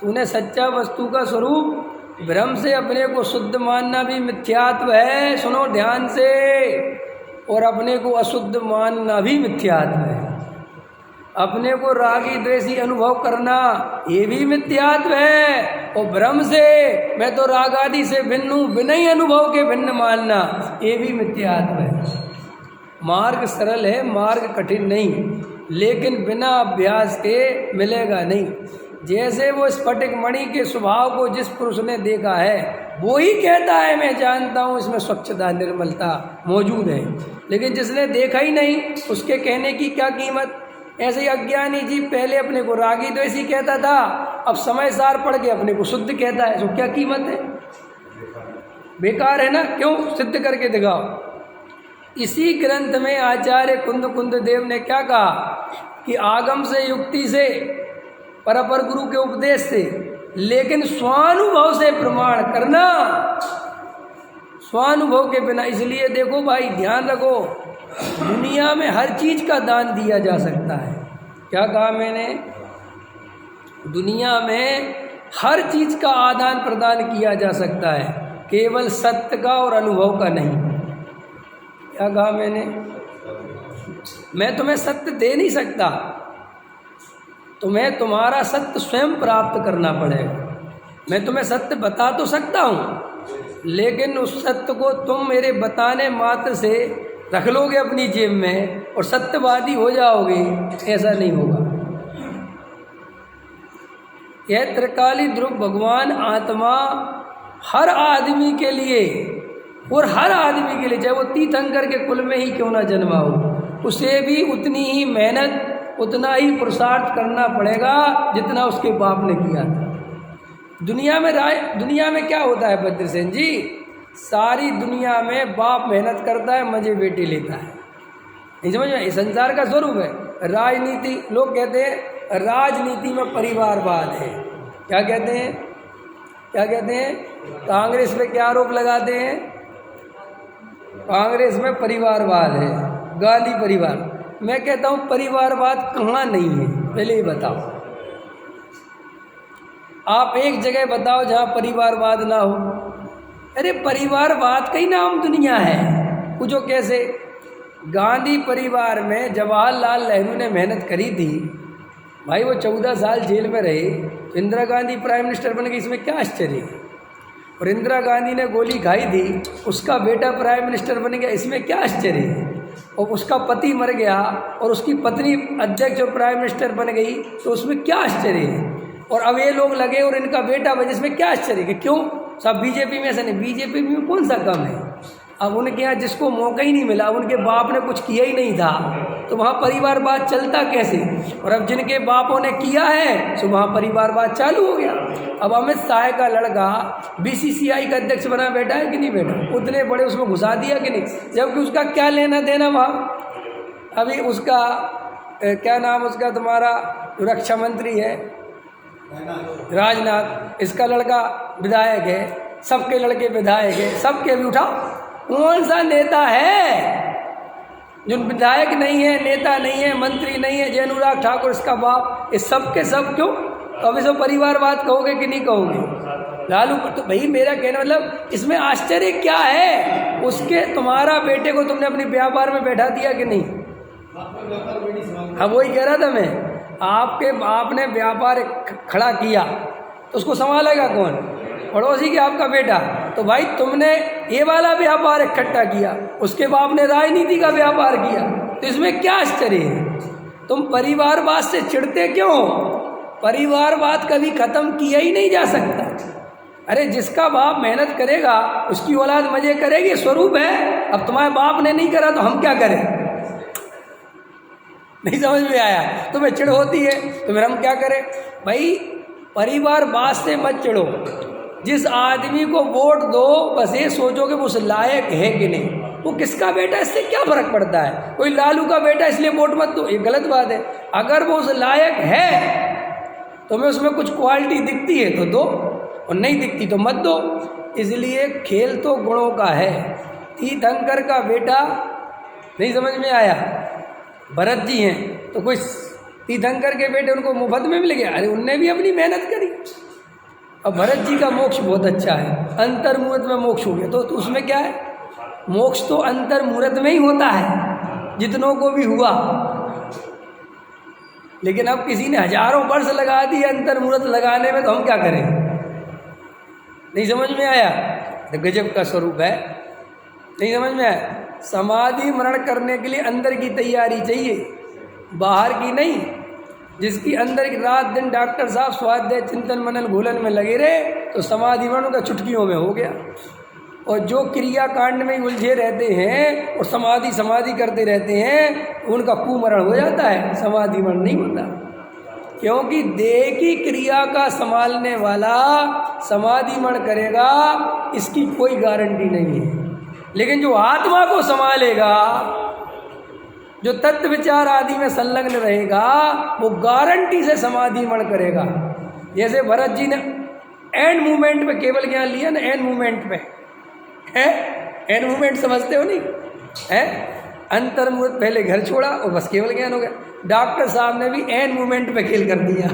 तूने सच्चा वस्तु का स्वरूप भ्रम से अपने को शुद्ध मानना भी मिथ्यात्व है, सुनो ध्यान से, और अपने को अशुद्ध मानना भी मिथ्यात्व है। अपने को रागी द्वेषी अनुभव करना ये भी मिथ्यात्व है, और भ्रम से मैं तो राग आदि से भिन्न हूँ बिना ही अनुभव के भिन्न मानना ये भी मिथ्यात्व है। मार्ग सरल है, मार्ग कठिन नहीं, लेकिन बिना अभ्यास के मिलेगा नहीं। जैसे वो स्फटिक मणि के स्वभाव को जिस पुरुष ने देखा है वो ही कहता है मैं जानता हूँ इसमें स्वच्छता निर्मलता मौजूद है, लेकिन जिसने देखा ही नहीं उसके कहने की क्या कीमत। ऐसे ही अज्ञानी जी पहले अपने को रागी द्वेषी कहता था, अब समय सार पढ़ के अपने को शुद्ध कहता है, तो क्या कीमत है, बेकार है ना। क्यों, सिद्ध करके दिखाओ। इसी ग्रंथ में आचार्य कुंद देव ने क्या कहा कि आगम से युक्ति से परपर गुरु के उपदेश से, लेकिन स्वानुभव से प्रमाण करना, स्वानुभव के बिना। इसलिए देखो भाई ध्यान रखो, दुनिया में हर चीज़ का दान दिया जा सकता है। क्या कहा मैंने, दुनिया में हर चीज़ का आदान प्रदान किया जा सकता है, केवल सत्य का और अनुभव का नहीं। क्या कहा मैंने, मैं तुम्हें सत्य दे नहीं सकता, तुम्हें तुम्हारा सत्य स्वयं प्राप्त करना पड़ेगा। मैं तुम्हें सत्य बता तो सकता हूँ, लेकिन उस सत्य को तुम मेरे बताने मात्र से रख लोगे अपनी जेब में और सत्यवादी हो जाओगे, ऐसा नहीं होगा। यह त्रिकाली ध्रुव भगवान आत्मा हर आदमी के लिए, और हर आदमी के लिए, चाहे वो तीर्थंकर के कुल में ही क्यों ना जन्मा हो, उसे भी उतनी ही मेहनत उतना ही पुरुषार्थ करना पड़ेगा जितना उसके बाप ने किया था। दुनिया में क्या होता है बद्रसेन जी? सारी दुनिया में बाप मेहनत करता है, मजे बेटे लेता है। नहीं समझ में? संसार का स्वरूप है। राजनीति, लोग कहते हैं राजनीति में परिवारवाद है। क्या कहते हैं? क्या कहते हैं? कांग्रेस पे क्या आरोप लगाते हैं? कांग्रेस में परिवारवाद है, गांधी परिवार। मैं कहता हूँ परिवारवाद कहाँ नहीं है, पहले ही बताओ। आप एक जगह बताओ जहाँ परिवारवाद ना हो। अरे परिवारवाद का ही नाम दुनिया है। पूछो कैसे? गांधी परिवार में जवाहरलाल नेहरू ने मेहनत करी थी भाई, वो 14 साल जेल में रहे, तो इंदिरा गांधी प्राइम मिनिस्टर बन गई, इसमें क्या आश्चर्य है? और इंदिरा गांधी ने गोली खाई थी, उसका बेटा प्राइम मिनिस्टर बन गया, इसमें क्या आश्चर्य है? और उसका पति मर गया और उसकी पत्नी अध्यक्ष और प्राइम मिनिस्टर बन गई, तो उसमें क्या आश्चर्य है? और अब ये लोग लगे और इनका बेटा बने, इसमें क्या आश्चर्य है? क्यों सब बीजेपी में? ऐसा नहीं, बीजेपी में कौन सा कम है? अब उनके यहाँ जिसको मौका ही नहीं मिला, उनके बाप ने कुछ किया ही नहीं था, तो वहाँ परिवारवाद चलता कैसे? और अब जिनके बापों ने किया है तो वहाँ परिवारवाद चालू हो गया। अब अमित शाह का लड़का बीसीसीआई का अध्यक्ष बना, बैठा है कि नहीं बैठा? उतने बड़े उसमें घुसा दिया कि नहीं? जबकि उसका क्या लेना देना वहाँ। अभी उसका क्या नाम उसका तुम्हारा रक्षा मंत्री है राजनाथ, इसका लड़का विधायक है, सबके लड़के विधायक है, सबके अभी उठा। कौन सा नेता है जो विधायक नहीं है, नेता नहीं है, मंत्री नहीं है? जय अनुराग ठाकुर इसका बाप, ये सब के सब क्यों? तो अभी सब परिवारवाद कहोगे कि नहीं कहोगे? लालू तो भाई मेरा कहना मतलब इसमें आश्चर्य क्या है? उसके तुम्हारा बेटे को तुमने अपने व्यापार में बैठा दिया कि नहीं? हाँ वही कह रहा था मैं, आपके बाप ने व्यापार खड़ा किया तो उसको संभालेगा कौन? पड़ोसी के आपका बेटा। तो भाई तुमने ये वाला व्यापार इकट्ठा किया, उसके बाप ने राजनीति का व्यापार किया, तो इसमें क्या आश्चर्य है? तुम परिवारवाद से चिढ़ते क्यों? परिवारवाद कभी खत्म किया ही नहीं जा सकता। अरे जिसका बाप मेहनत करेगा उसकी औलाद मजे करेगी, स्वरूप है। अब तुम्हारे बाप ने नहीं करा तो हम क्या करें? नहीं समझ में आया? तुम्हें चिढ़ होती है तो फिर हम क्या करें? भाई परिवारवाद से मत चिढ़ो। जिस आदमी को वोट दो बस ये सोचो कि वो उस लायक है कि नहीं। वो किसका बेटा, इससे क्या फर्क पड़ता है? कोई लालू का बेटा इसलिए वोट मत दो, ये गलत बात है। अगर वो उस लायक है तो मैं उसमें कुछ क्वालिटी दिखती है तो दो, और नहीं दिखती तो मत दो। इसलिए खेल तो गुणों का है। तीर्थंकर का बेटा, नहीं समझ में आया? भरत जी हैं तो कोई तीर्थंकर के बेटे उनको मुफ्त में मिल गया? अरे उनने भी अपनी मेहनत करी। अब भरत जी का मोक्ष बहुत अच्छा है, अंतर्मुहूर्त में मोक्ष हो गया, तो उसमें क्या है? मोक्ष तो अंतर्मुहूर्त में ही होता है, जितनों को भी हुआ। लेकिन अब किसी ने हजारों वर्ष लगा दिए अंतर्मुहूर्त लगाने में, तो हम क्या करें? नहीं समझ में आया? तो गजब का स्वरूप है। नहीं समझ में आया? समाधि मरण करने के लिए अंदर की तैयारी चाहिए, बाहर की नहीं। जिसकी अंदर की रात दिन डॉक्टर साहब स्वाध्याय चिंतन मनन घोलन में लगे रहे तो समाधि मरण का चुटकियों में हो गया। और जो क्रिया कांड में उलझे रहते हैं और समाधि समाधि करते रहते हैं, उनका कुमरण हो जाता है, समाधि मरण नहीं होता। क्योंकि देह की क्रिया का संभालने वाला समाधि मरण करेगा, इसकी कोई गारंटी नहीं है। लेकिन जो आत्मा को संभालेगा, जो तत्व विचार आदि में संलग्न रहेगा, वो गारंटी से समाधि मरण करेगा। जैसे भरत जी ने एंड मूवमेंट पे केवल ज्ञान लिया ना, एंड मूवमेंट पे है। एंड मूवमेंट समझते हो नहीं है? अंतर्मुहूर्त पहले घर छोड़ा और बस केवल ज्ञान हो गया। डॉक्टर साहब ने भी एंड मूवमेंट पे खेल कर दिया।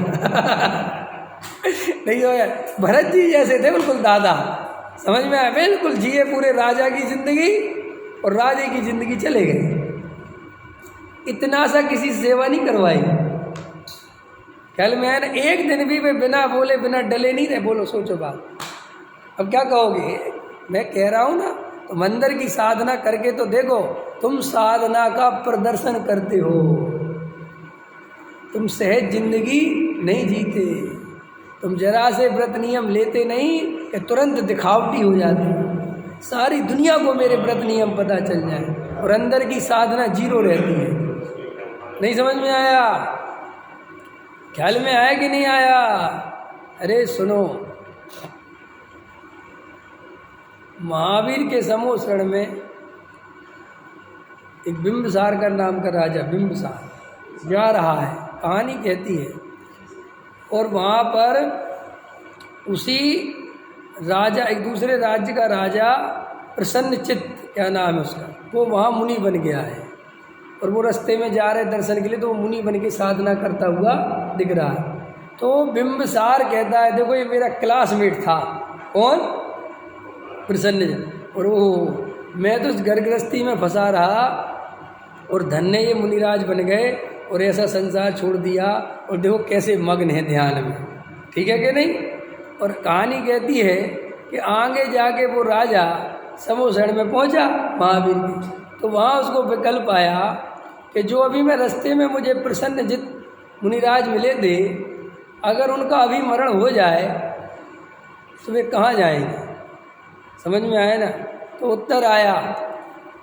नहीं हो गया? भरत जी जैसे थे बिल्कुल दादा, समझ में आया? बिल्कुल जिए पूरे राजा की जिंदगी और राजे की जिंदगी चले गए। इतना सा किसी सेवा नहीं करवाई। ख्याल में आया ना? एक दिन भी वे बिना बोले बिना डले नहीं रहे। बोलो, सोचो बात। अब क्या कहोगे? मैं कह रहा हूँ ना, तो मंदिर की साधना करके तो देखो, तुम साधना का प्रदर्शन करते हो। तुम सहज जिंदगी नहीं जीते, तुम जरा से व्रत नियम लेते नहीं कि तुरंत दिखावटी हो जाती। सारी दुनिया को मेरे व्रत नियम पता चल जाए और अंदर की साधना जीरो रहती है। नहीं समझ में आया? ख्याल में आया कि नहीं आया? अरे सुनो, महावीर के समोषण में एक बिंबसार का नाम का राजा बिंबसार जा रहा है, कहानी कहती है। और वहाँ पर उसी राजा, एक दूसरे राज्य का राजा प्रसन्नचित्त, क्या नाम है उसका, वो वहाँ मुनि बन गया है। और वो रास्ते में जा रहे दर्शन के लिए, तो वो मुनि बन के साधना करता हुआ दिख रहा है। तो बिंबसार कहता है, देखो ये मेरा क्लासमेट था, कौन? प्रसन्नचित्त। और वो मैं तो इस घर गृहस्थी में फंसा रहा, और धन्य ये मुनिराज बन गए और ऐसा संसार छोड़ दिया, और देखो कैसे मग्न है ध्यान में। ठीक है कि नहीं? और कहानी कहती है कि आगे जाके वो राजा समोषण में पहुंचा महावीर की, तो वहाँ उसको विकल्प आया कि जो अभी मैं रास्ते में मुझे प्रसन्नचित्त मुनिराज मिले थे, अगर उनका अभी मरण हो जाए तो वे कहाँ जाएंगे? समझ में आया ना? तो उत्तर आया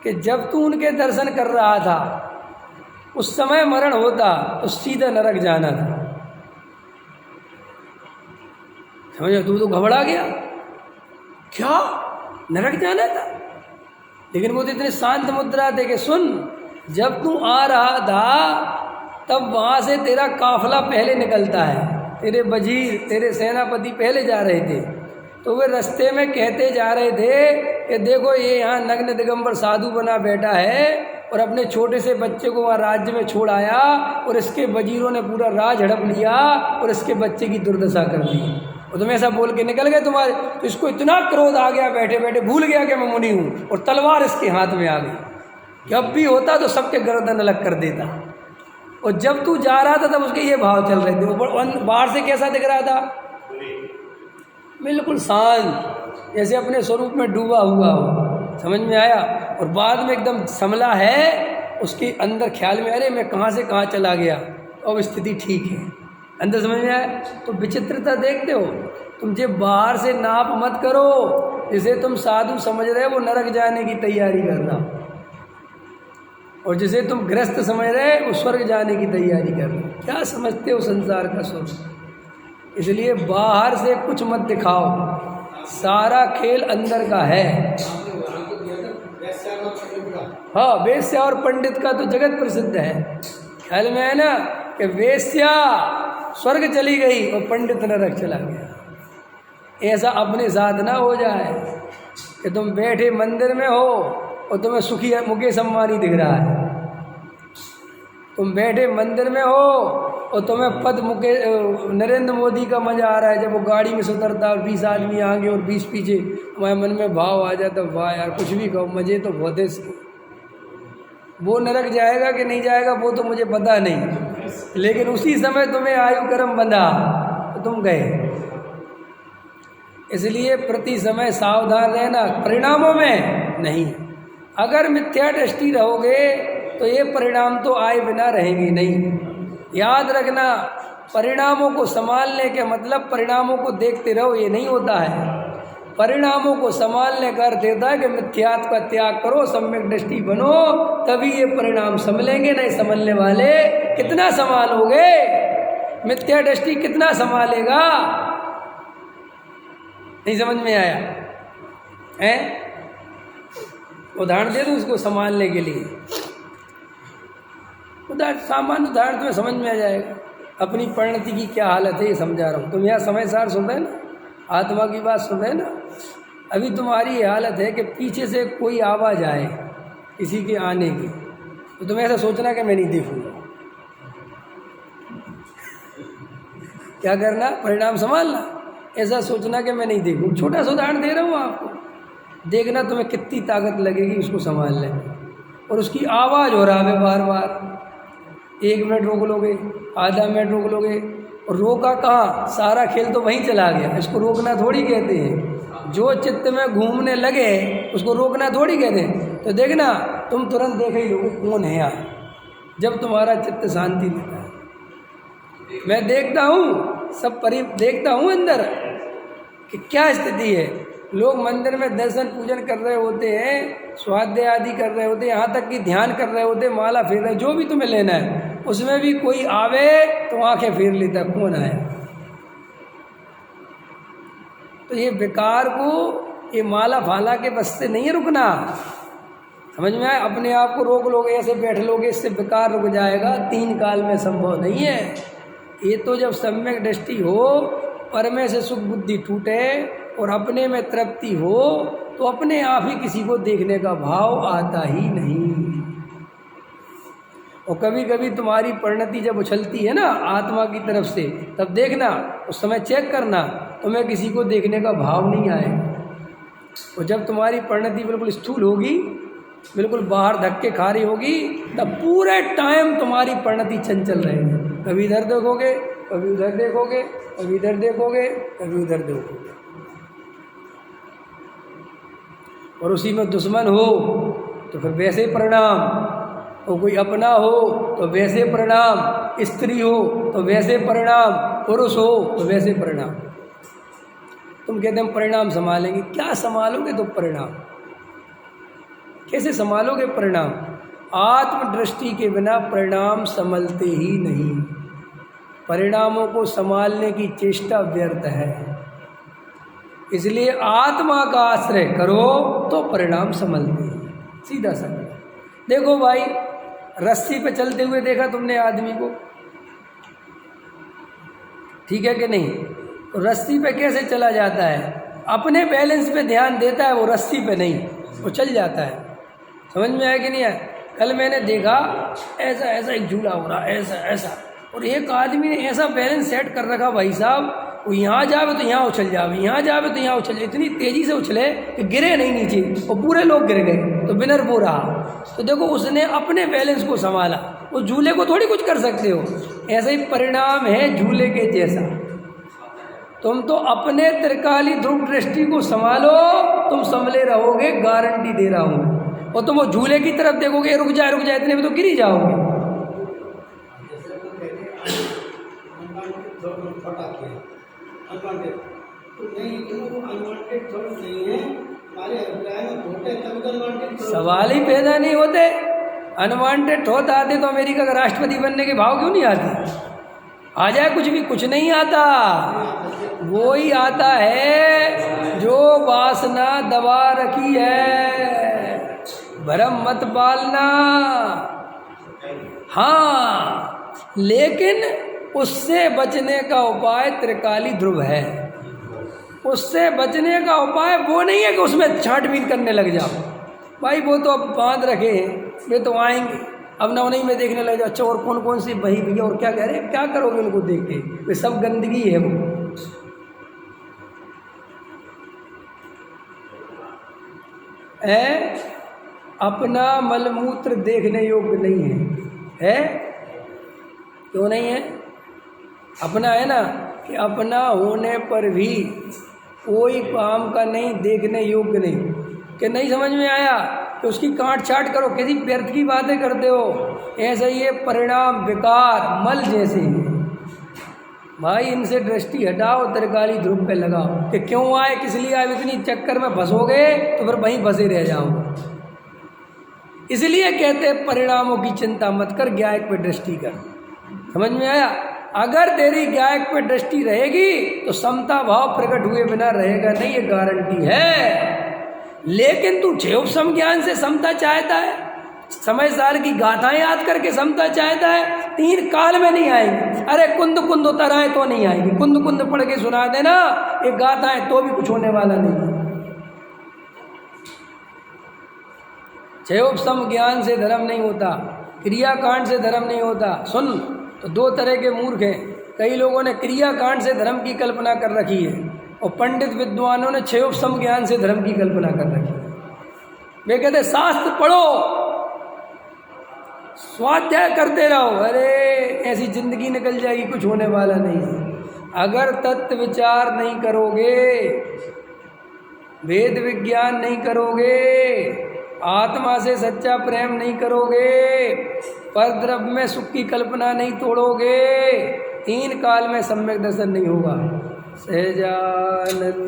कि जब तू उनके दर्शन कर रहा था उस समय मरण होता तो सीधा नरक जाना था। समझो, तू तो घबरा गया, क्या नरक जाना था? लेकिन वो तो इतने शांत मुद्रा थे कि सुन, जब तू आ रहा था तब वहाँ से तेरा काफिला पहले निकलता है, तेरे वजीर, तेरे सेनापति पहले जा रहे थे, तो वे रास्ते में कहते जा रहे थे कि देखो ये यहाँ नग्न दिगंबर साधु बना बैठा है और अपने छोटे से बच्चे को वहाँ राज्य में छोड़ आया, और इसके वजीरों ने पूरा राज हड़प लिया और इसके बच्चे की दुर्दशा कर दी। और तुम ऐसा बोल के निकल गए तुम्हारे, तो इसको इतना क्रोध आ गया, बैठे बैठे भूल गया कि मैं मुनि हूँ, और तलवार इसके हाथ में आ गई। जब भी होता तो सबके गर्दन अलग कर देता। और जब तू जा रहा था तब उसके ये भाव चल रहे थे। वो बाहर से कैसा दिख रहा था? बिल्कुल शांत, जैसे अपने स्वरूप में डूबा हुआ हो। समझ में आया? और बाद में एकदम संभला है, उसके अंदर ख्याल में, अरे मैं कहाँ से कहाँ चला गया, अब स्थिति ठीक है। अंदर समझ में आया? तो विचित्रता देखते हो तुम। जे बाहर से नाप मत करो, जिसे तुम साधु समझ रहे हो वो नरक जाने की तैयारी कर रहा, और जिसे तुम ग्रस्त समझ रहे वो स्वर्ग जाने की तैयारी कर रहे हो। क्या समझते हो संसार का स्वरूप? इसलिए बाहर से कुछ मत दिखाओ, सारा खेल अंदर का है। हाँ, वेश्या और पंडित का तो जगत प्रसिद्ध है। ख्याल में है ना कि वेश्या स्वर्ग चली गई और पंडित नरक चला गया। ऐसा अपने साथ ना हो जाए कि तुम बैठे मंदिर में हो और तुम्हें सुखी मुकेश अंबानी दिख रहा है। तुम बैठे मंदिर में हो और तुम्हें पद नरेंद्र मोदी का मजा आ रहा है, जब वो गाड़ी में से उतरता और 20 आदमी आगे और 20 पीछे, हमारे मन में भाव आ जाता, वाह यार कुछ भी कहो, मजे तो बहुत है। वो नरक जाएगा कि नहीं जाएगा वो तो मुझे पता नहीं, लेकिन उसी समय तुम्हें आयु कर्म बंधा तो तुम गए। इसलिए प्रति समय सावधान रहना, परिणामों में नहीं। अगर मिथ्या दृष्टि रहोगे तो ये परिणाम तो आए बिना रहेंगे नहीं। याद रखना, परिणामों को संभालने के मतलब परिणामों को देखते रहो ये नहीं होता है। परिणामों को संभालने का अर्थ देता है कि मिथ्यात्व का त्याग करो, सम्यक दृष्टि बनो, तभी ये परिणाम संभलेंगे। नहीं संभलने वाले कितना संभालोगे? मिथ्या दृष्टि कितना संभालेगा? नहीं समझ में आया है? उदाहरण दे दूं इसको संभालने के लिए। सामान्य उदाहरण तुम्हें समझ में आ जाएगा। अपनी परिणति की क्या हालत है ये समझा रहा हूँ। तुम यहाँ समय सार सुन रहे ना, आत्मा की बात सुन रहे ना। अभी तुम्हारी ये हालत है कि पीछे से कोई आवाज़ आए किसी के आने की, तो तुम्हें ऐसा सोचना कि मैं नहीं देखूँगा। क्या करना? परिणाम संभालना। ऐसा सोचना कि मैं नहीं देखूँ। छोटा सा उदाहरण दे रहा हूँ आपको, देखना तुम्हें कितनी ताकत लगेगी उसको संभालने में। और उसकी आवाज़ हो रहा है बार बार, 1 मिनट रोक लोगे, आधा मिनट रोक लोगे, और रोका कहाँ? सारा खेल तो वहीं चला गया। इसको रोकना थोड़ी कहते हैं। जो चित्त में घूमने लगे उसको रोकना थोड़ी कहते हैं। तो देखना तुम तुरंत देख ही लोगे कौन है यहाँ, जब तुम्हारा चित्त शांति लेता है। मैं देखता हूँ, सब देखता हूँ अंदर कि क्या स्थिति है। लोग मंदिर में दर्शन पूजन कर रहे होते हैं, स्वाध्याय आदि कर रहे होते हैं, यहाँ तक कि ध्यान कर रहे होते हैं, माला फेर रहे, जो भी तुम्हें लेना है, उसमें भी कोई आवे तो आंखें फेर लेता, कौन आया। तो ये विकार को ये माला फाला के बस से नहीं है रुकना। समझ में आए? अपने आप को रोक लोगे, ऐसे बैठ लोगे, इससे विकार रुक जाएगा, 3 काल में संभव नहीं है। ये तो जब सम्यक दृष्टि हो, पर में से सुख बुद्धि टूटे और अपने में तृप्ति हो, तो अपने आप ही किसी को देखने का भाव आता ही नहीं। और कभी कभी तुम्हारी परिणति जब उछलती है ना आत्मा की तरफ से, तब देखना, उस समय चेक करना, तुम्हें किसी को देखने का भाव नहीं आएगा। और जब तुम्हारी परिणति बिल्कुल स्थूल होगी, बिल्कुल बाहर धक्के खा रही होगी, तब पूरे टाइम तुम्हारी परिणति चंचल रहेगी। कभी इधर देखोगे, कभी उधर देखोगे, कभी इधर देखोगे, कभी उधर देखोगे। और उसी में दुश्मन हो तो फिर वैसे परिणाम, और कोई अपना हो तो वैसे परिणाम, स्त्री हो तो वैसे परिणाम, पुरुष हो तो वैसे परिणाम। तुम कहते हम परिणाम संभालेंगे, क्या संभालोगे तुम परिणाम? कैसे संभालोगे परिणाम? आत्मदृष्टि के बिना परिणाम संभलते ही नहीं। परिणामों को संभालने की चेष्टा व्यर्थ है। इसलिए आत्मा का आश्रय करो तो परिणाम संभलते हैं। सीधा सा देखो भाई, रस्सी पे चलते हुए देखा तुमने आदमी को, ठीक है कि नहीं? तो रस्सी पे कैसे चला जाता है? अपने बैलेंस पे ध्यान देता है, वो रस्सी पे नहीं, वो चल जाता है। समझ में आया कि नहीं आया? कल मैंने देखा ऐसा ऐसा एक झूला हो रहा, ऐसा ऐसा, और एक आदमी ने ऐसा बैलेंस सेट कर रखा भाई साहब, वो यहाँ जावे तो यहाँ उछल जावे, यहाँ जावे तो यहाँ उछल जाए, इतनी तेज़ी से उछले कि गिरे नहीं नीचे, और पूरे लोग गिर गए, तो विनर वो रहा। तो देखो, उसने अपने बैलेंस को संभाला। वो झूले को थोड़ी कुछ कर सकते हो। ऐसा ही परिणाम है झूले के जैसा। तुम तो अपने त्रिकाली ध्रुव दृष्टि को संभालो, तुम संभले रहोगे, गारंटी दे रहा हूँ। और तुम वो झूले की तरफ देखोगे, रुक जाए इतने में तो गिर ही जाओगे। सवाल ही पैदा नहीं होते। अनवांटेड थॉट आते तो अमेरिका का राष्ट्रपति बनने के भाव क्यों नहीं आते? आ जाए कुछ भी, कुछ नहीं आता। वो ही आता है जो वासना दबा रखी है। भरम मत पालना। हाँ, लेकिन उससे बचने का उपाय त्रिकाली ध्रुव है। उससे बचने का उपाय वो नहीं है कि उसमें छांटबीन करने लग जाओ। भाई वो तो अब बांध रखे हैं, वे तो आएंगे, अब ना उन्हीं में देखने लग जाओ। अच्छा, और कौन कौन सी बही भैया और क्या कह रहे हैं, क्या करोगे उनको देख के? वे सब गंदगी है। वो है अपना मलमूत्र देखने योग्य नहीं है? क्यों नहीं है? अपना है ना, कि अपना होने पर भी कोई काम का नहीं, देखने योग्य नहीं। कि नहीं समझ में आया कि उसकी काट छाट करो, किसी व्यर्थ की बातें करते हो। ऐसा ही ये परिणाम विकार मल जैसे ही। भाई इनसे दृष्टि हटाओ, त्रिकाली ध्रुव पे लगाओ कि क्यों आए, किस लिए आए। इतनी चक्कर में फंसोगे तो फिर वहीं फंसे रह जाओगे। इसलिए कहते हैं परिणामों की चिंता मत कर, ज्ञायक पे दृष्टि कर। समझ में आया? अगर तेरी ज्ञायक पे दृष्टि रहेगी तो समता भाव प्रकट हुए बिना रहेगा नहीं, ये गारंटी है। लेकिन तू क्षयोपम ज्ञान से समता चाहता है, समय साल की गाथाएं याद करके समता चाहता है, 3 काल में नहीं आएगी। अरे कुंद कुंद उतर आए तो नहीं आएगी। कुंद कुंद पढ़ के सुना देना एक गाथाएं, तो भी कुछ होने वाला नहीं है। क्षयोपम ज्ञान से धर्म नहीं होता, क्रियाकांड से धर्म नहीं होता। सुन, तो 2 तरह के मूर्ख हैं। कई लोगों ने क्रियाकांड से धर्म की कल्पना कर रखी है, और पंडित विद्वानों ने क्षयोपम ज्ञान से धर्म की कल्पना कर रखी है। वे कहते शास्त्र पढ़ो, स्वाध्याय करते रहो, अरे ऐसी जिंदगी निकल जाएगी, कुछ होने वाला नहीं है। अगर तत्व विचार नहीं करोगे, वेद विज्ञान नहीं करोगे, आत्मा से सच्चा प्रेम नहीं करोगे, परद्रव्य में सुख की कल्पना नहीं तोड़ोगे, 3 काल में सम्यक दर्शन नहीं होगा। सहजानंदी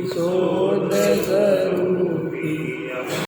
शोध